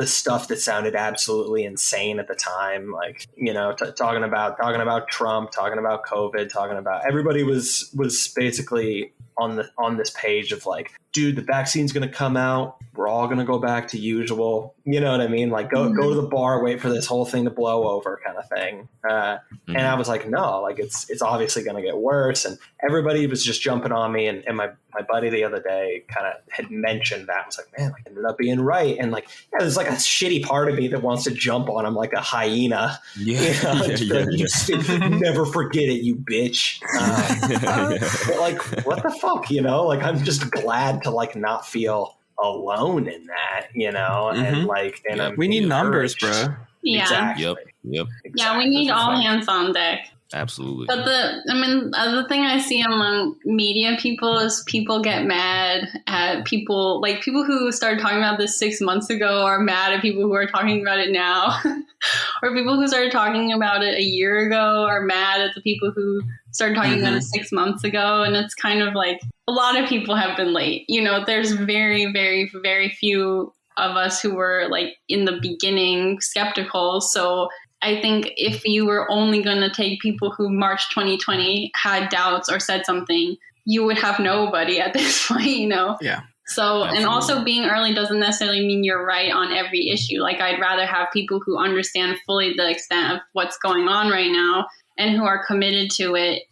stuff that sounded absolutely insane at the time, like, you know, talking about Trump, talking about COVID, talking about everybody was basically on this page of like, dude, the vaccine's going to come out. We're all going to go back to usual. You know what I mean? Like go to the bar, wait for this whole thing to blow over kind of thing. And I was like, no, like it's obviously going to get worse. And everybody was just jumping on me. And my buddy the other day kind of had mentioned that. I was like, man, I ended up being right. And like, yeah, there's like a shitty part of me that wants to jump on him like a hyena. Yeah. You know, never forget it, you bitch. But like, what the fuck, you know? Like, I'm just glad to like not feel alone in that, you know, and like, and we need numbers, bro. Yeah. Exactly. Yep. Exactly. Yeah, we need all hands on deck. Absolutely. But the thing I see among media people is people get mad at people, like people who started talking about this 6 months ago are mad at people who are talking about it now. Or people who started talking about it a year ago are mad at the people who started talking about it 6 months ago. And it's kind of like a lot of people have been late. You know, there's very, very, very few of us who were like in the beginning skeptical. So I think if you were only going to take people who March 2020 had doubts or said something, you would have nobody at this point, you know? Yeah. So, absolutely. And also being early doesn't necessarily mean you're right on every issue. Like I'd rather have people who understand fully the extent of what's going on right now and who are committed to it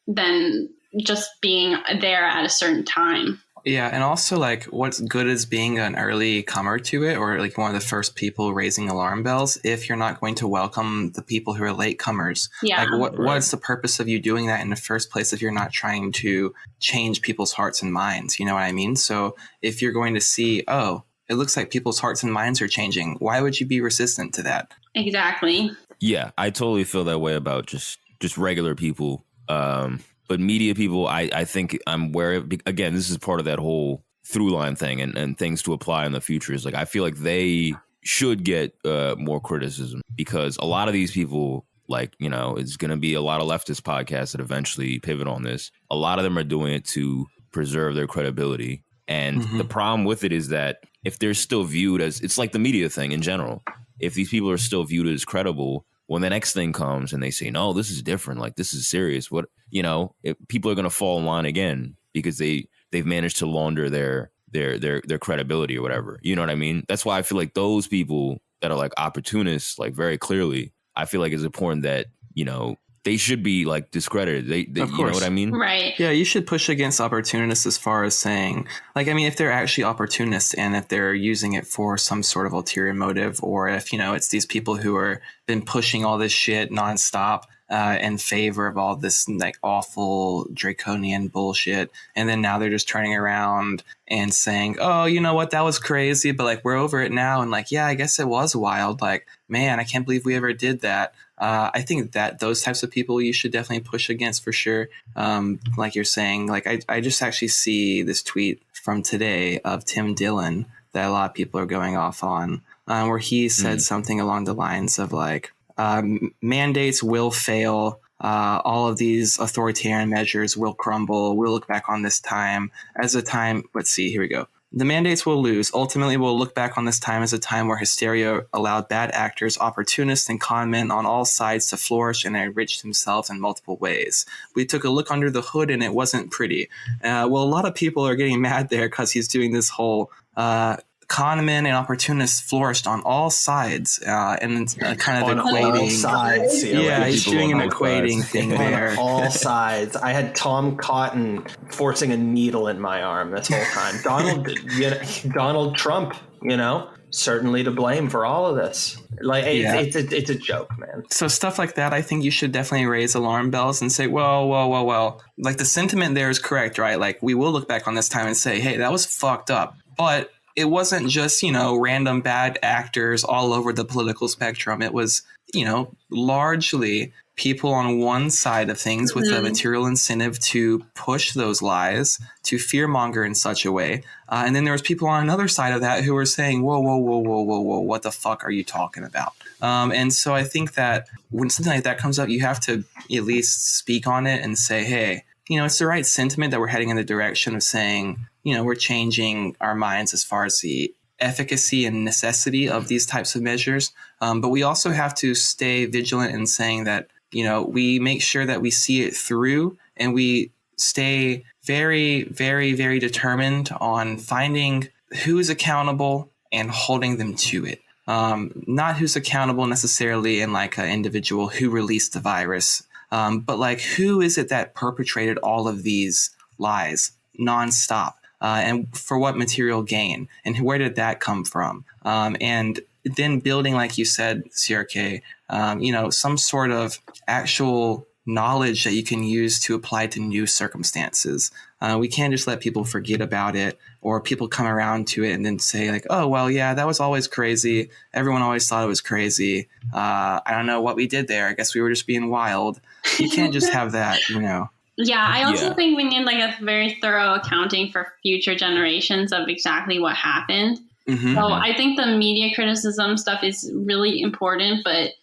than just being there at a certain time. Yeah, and also like what's good is being an early comer to it, or like one of the first people raising alarm bells if you're not going to welcome the people who are latecomers. Yeah. Like what's the purpose of you doing that in the first place if you're not trying to change people's hearts and minds? You know what I mean? So if you're going to see, oh, it looks like people's hearts and minds are changing, why would you be resistant to that? Exactly. Yeah, I totally feel that way about just regular people. But media people, I think I'm wary of, again, this is part of that whole through line thing and things to apply in the future is like, I feel like they should get more criticism because a lot of these people, like, you know, it's going to be a lot of leftist podcasts that eventually pivot on this. A lot of them are doing it to preserve their credibility. And the problem with it is that if they're still viewed as, it's like the media thing in general. If these people are still viewed as credible, when the next thing comes and they say, no, this is different, like this is serious, what, you know, people are going to fall in line again because they've managed to launder their credibility or whatever. You know what I mean? That's why I feel like those people that are like opportunists, like very clearly, I feel like it's important that, you know, they should be like discredited. They you know what I mean? Right. Yeah, you should push against opportunists as far as saying, like, I mean, if they're actually opportunists and if they're using it for some sort of ulterior motive, or if, you know, it's these people who are been pushing all this shit nonstop in favor of all this like awful draconian bullshit. And then now they're just turning around and saying, oh, you know what, that was crazy, but like we're over it now. And like, yeah, I guess it was wild. Like, man, I can't believe we ever did that. I think that those types of people you should definitely push against for sure. Like you're saying, like I just actually see this tweet from today of Tim Dillon that a lot of people are going off on, where he said something along the lines of like, mandates will fail. All of these authoritarian measures will crumble. We'll look back on this time as a time. Let's see, here we go. The mandates will lose. Ultimately, we'll look back on this time as a time where hysteria allowed bad actors, opportunists, and con men on all sides to flourish and enrich themselves in multiple ways. We took a look under the hood and it wasn't pretty. Well, a lot of people are getting mad there because he's doing this whole con men and opportunists flourished on all sides, and it's kind of equating. All sides, yeah, he's doing an equating thing there. On all sides. I had Tom Cotton forcing a needle in my arm this whole time. Donald Trump, you know, certainly to blame for all of this. Like, it's a joke, man. So stuff like that, I think you should definitely raise alarm bells and say, well. Like the sentiment there is correct, right? Like we will look back on this time and say, hey, that was fucked up, but it wasn't just, random bad actors all over the political spectrum. It was, largely people on one side of things with a material incentive to push those lies, to fearmonger in such a way. And then there was people on another side of that who were saying, whoa, what the fuck are you talking about? And so I think that when something like that comes up, you have to at least speak on it and say, hey, it's the right sentiment that we're heading in the direction of saying, we're changing our minds as far as the efficacy and necessity of these types of measures. But we also have to stay vigilant in saying that, we make sure that we see it through and we stay very, very, very determined on finding who's accountable and holding them to it. Not who's accountable necessarily in like an individual who released the virus, but like who is it that perpetrated all of these lies nonstop, and for what material gain, and where did that come from? And then building, like you said, CRK, some sort of actual knowledge that you can use to apply to new circumstances. We can't just let people forget about it, or people come around to it and then say like, oh, well, yeah, that was always crazy. Everyone always thought it was crazy. I don't know what we did there. I guess we were just being wild. You can't just have that, Yeah, I also think we need like a very thorough accounting for future generations of exactly what happened. Mm-hmm. So I think the media criticism stuff is really important, but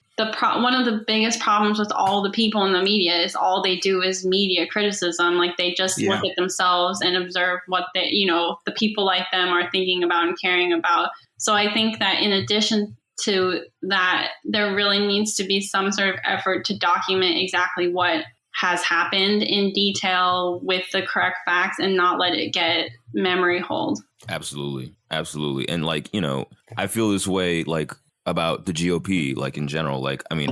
one of the biggest problems with all the people in the media is all they do is media criticism. Like they just look at themselves and observe what the people like them are thinking about and caring about. So I think that in addition to that, there really needs to be some sort of effort to document exactly what has happened in detail with the correct facts and not let it get memory hold. Absolutely. And like, I feel this way like about the GOP, like in general. Like, I mean,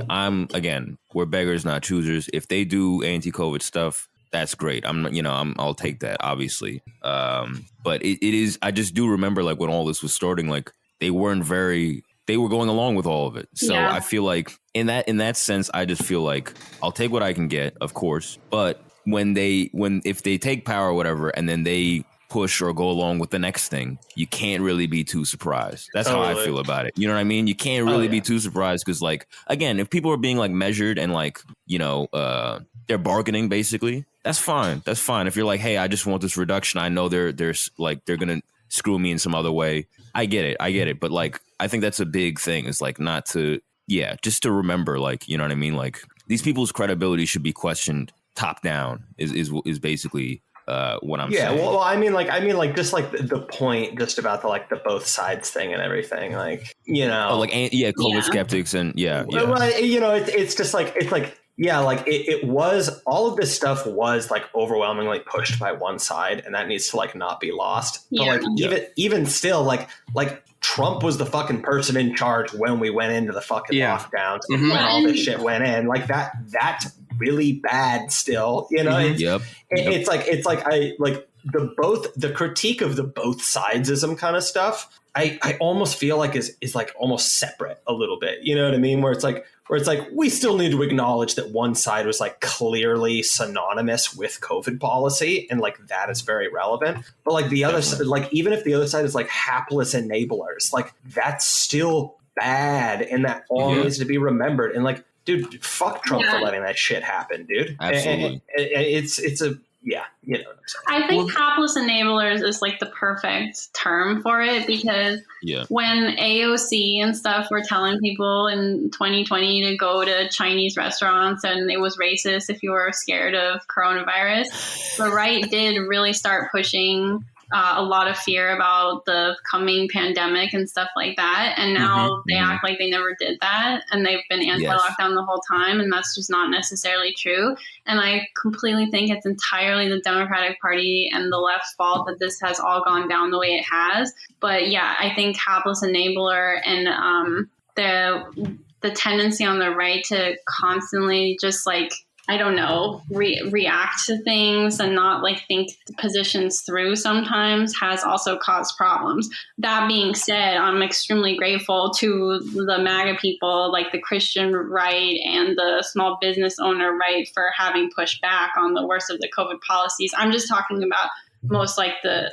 we're beggars, not choosers. If they do anti-COVID stuff, that's great. I'll take that, obviously. But it is, I just do remember like when all this was starting, like they were going along with all of it. So yeah. I feel like in that sense, I just feel like I'll take what I can get, of course. But if they take power or whatever, and then they push or go along with the next thing, you can't really be too surprised. That's how I feel about it. You know what I mean? You can't really be too surprised because, like, again, if people are being like measured and like, they're bargaining basically, that's fine. That's fine. If you're like, hey, I just want this reduction. I know they're gonna screw me in some other way. I get it. But like, I think that's a big thing. Is like not to, just to remember, like, you know what I mean? Like these people's credibility should be questioned top down. Is basically what I'm saying. Well, I mean, just like the point, just about the both sides thing and everything, like, COVID skeptics and Well, it's just like it was, all of this stuff was like overwhelmingly pushed by one side, and that needs to like not be lost. But even still, like Trump was the fucking person in charge when we went into the fucking lockdowns and when all this shit went in, like that's really bad still, It's like I like the critique of the both sidesism kind of stuff. I almost feel like is like almost separate a little bit, you know what I mean? Where it's like we still need to acknowledge that one side was like clearly synonymous with COVID policy, and like that is very relevant. But like the other side, like even if the other side is like hapless enablers, like that's still bad, and that all needs to be remembered. And like, dude, fuck Trump for letting that shit happen, dude. Absolutely. It's a you know what I'm saying. I think hapless enablers is like the perfect term for it, because when AOC and stuff were telling people in 2020 to go to Chinese restaurants and it was racist if you were scared of coronavirus, the right did really start pushing a lot of fear about the coming pandemic and stuff like that. And now they act like they never did that, and they've been anti-lockdown the whole time. And that's just not necessarily true. And I completely think it's entirely the Democratic Party and the left's fault that this has all gone down the way it has. But I think hapless enabler and the tendency on the right to constantly just like, I don't know, react to things and not like think positions through sometimes has also caused problems. That being said, I'm extremely grateful to the MAGA people, like the Christian right and the small business owner right, for having pushed back on the worst of the COVID policies. I'm just talking about most like the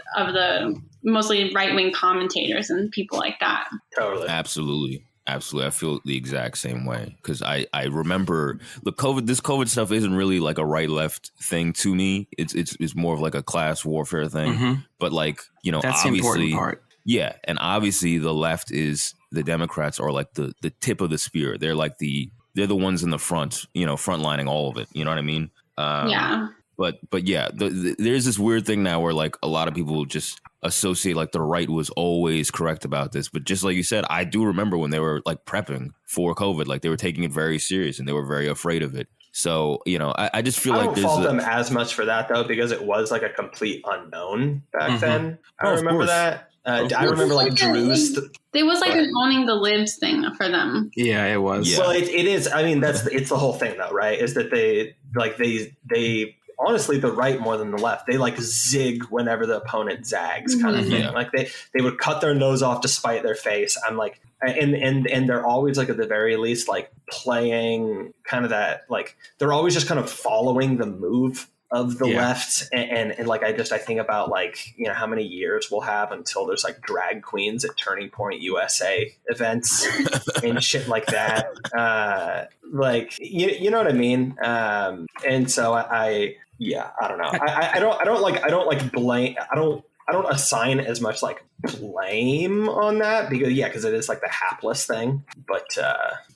mostly right-wing commentators and people like that. Totally. Absolutely. I feel the exact same way, because I remember this COVID stuff isn't really like a right left thing to me. It's more of like a class warfare thing. But like, you know, that's obviously, the important part. Yeah, and obviously the left is, the Democrats are like the tip of the spear. They're like they're the ones in the front, you know, frontlining all of it. You know what I mean? Yeah. But yeah, there's this weird thing now where like a lot of people just associate like the right was always correct about this. But just like you said, I do remember when they were like prepping for COVID, like they were taking it very serious and they were very afraid of it. So, you know, I just feel like I don't fault them as much for that, though, because it was like a complete unknown back then. I remember that. I remember like Drew's. It was like an owning the libs thing for them. Yeah, it was. Yeah. Well, it is. I mean, it's the whole thing, though, right? Is that they honestly, the right more than the left, they like zig whenever the opponent zags, kind of thing. Yeah. Like they would cut their nose off to spite their face. I'm like, and they're always like at the very least like playing kind of that, like they're always just kind of following the move of the left, and like I think about like, you know, how many years we'll have until there's like drag queens at Turning Point USA events and shit like that. Like you know what I mean? And so I don't know. I don't assign as much like blame on that because it is like the hapless thing. But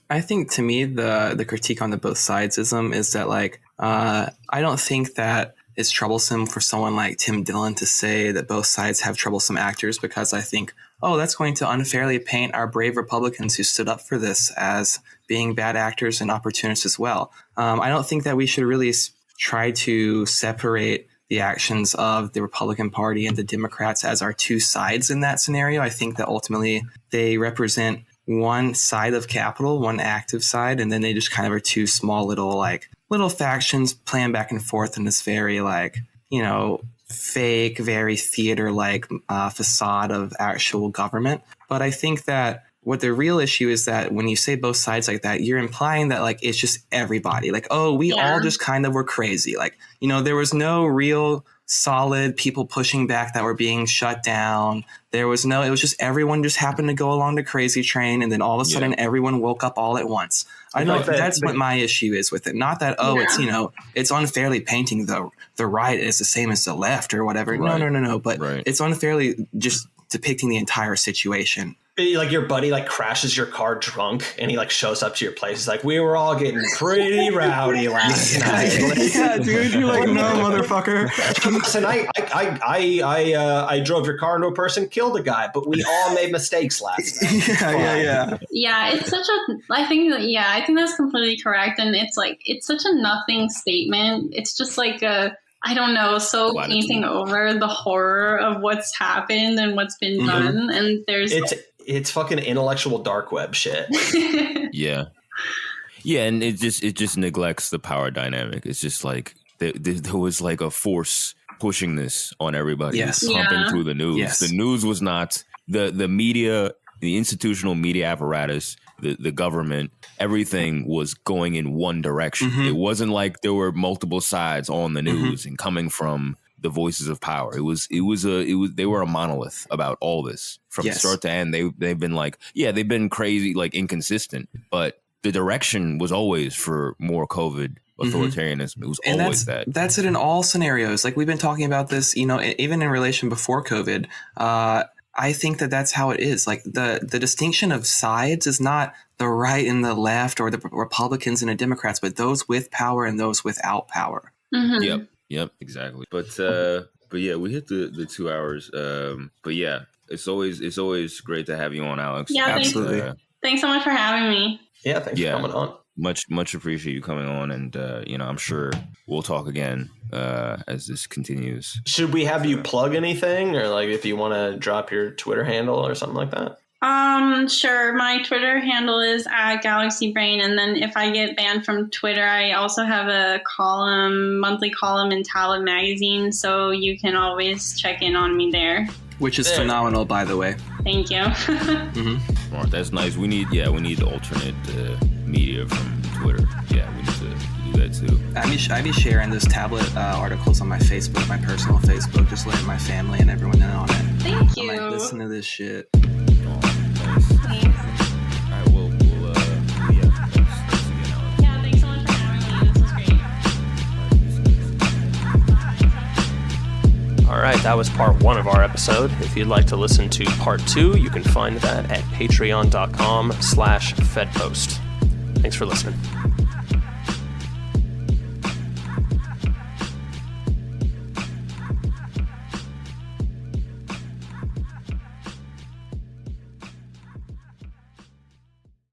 I think to me the critique on the both sidesism is that like I don't think that it's troublesome for someone like Tim Dillon to say that both sides have troublesome actors, because I think, that's going to unfairly paint our brave Republicans who stood up for this as being bad actors and opportunists as well. I don't think that we should really try to separate the actions of the Republican Party and the Democrats as our two sides in that scenario. I think that ultimately they represent one side of capital, one active side, and then they just kind of are two small little factions playing back and forth in this very like, you know, fake, very theater-like facade of actual government. But I think that what the real issue is that when you say both sides like that, you're implying that like it's just everybody. Like, we all just kind of were crazy. Like, you know, there was no real solid people pushing back that were being shut down. It was just everyone just happened to go along the crazy train, and then all of a sudden everyone woke up all at once. I know that's what my issue is with it. Not that it's, you know, it's unfairly painting the right as the same as the left or whatever. Right. No. But it's unfairly just depicting the entire situation. Like your buddy like crashes your car drunk and he like shows up to your place. He's like, we were all getting pretty rowdy last night. Like, dude, you're like, no, motherfucker. Listen, I drove your car into a person, killed a guy, but we all made mistakes last night. Yeah, it's such I think that's completely correct. And it's like, it's such a nothing statement. It's just like I don't know, painting over the horror of what's happened and what's been done. And it's fucking intellectual dark web shit. Yeah, and it just neglects the power dynamic. It's just like there was like a force pushing this on everybody, pumping through the news. Yes. The news was not the media, the institutional media apparatus, the government. Everything was going in one direction. It wasn't like there were multiple sides on the news and coming from the voices of power. They were a monolith about all this from start to end. They've been like, they've been crazy, like inconsistent, but the direction was always for more COVID authoritarianism. It was always that. That's it in all scenarios. Like we've been talking about this, you know, even in relation before COVID. I think that's how it is. Like the distinction of sides is not the right and the left or the Republicans and the Democrats, but those with power and those without power. Yep, exactly. But yeah, we hit the 2 hours. But yeah, it's always great to have you on, Alex. Yeah, absolutely. Thanks so much for having me. Yeah, thanks for coming on. Much appreciate you coming on, and you know, I'm sure we'll talk again as this continues. Should we have you plug anything, or like if you want to drop your Twitter handle or something like that? Sure. My Twitter handle is @GalaxyBrain, and then if I get banned from Twitter, I also have a monthly column in Talent Magazine, so you can always check in on me there. Which is phenomenal, by the way. Thank you. Smart. That's nice. We need alternate media from Twitter. Yeah, we need to do that too. I be sharing those tablet articles on my Facebook, my personal Facebook, just letting my family and everyone in on it. Thank you. I'm like, listen to this shit. Oh, nice. Thanks. All right, well, yeah. Thanks again, Alex. Yeah, thanks so much for having me. This was great. All right, that was part 1 of our episode. If you'd like to listen to part 2, you can find that at patreon.com/fedpost. Thanks for listening.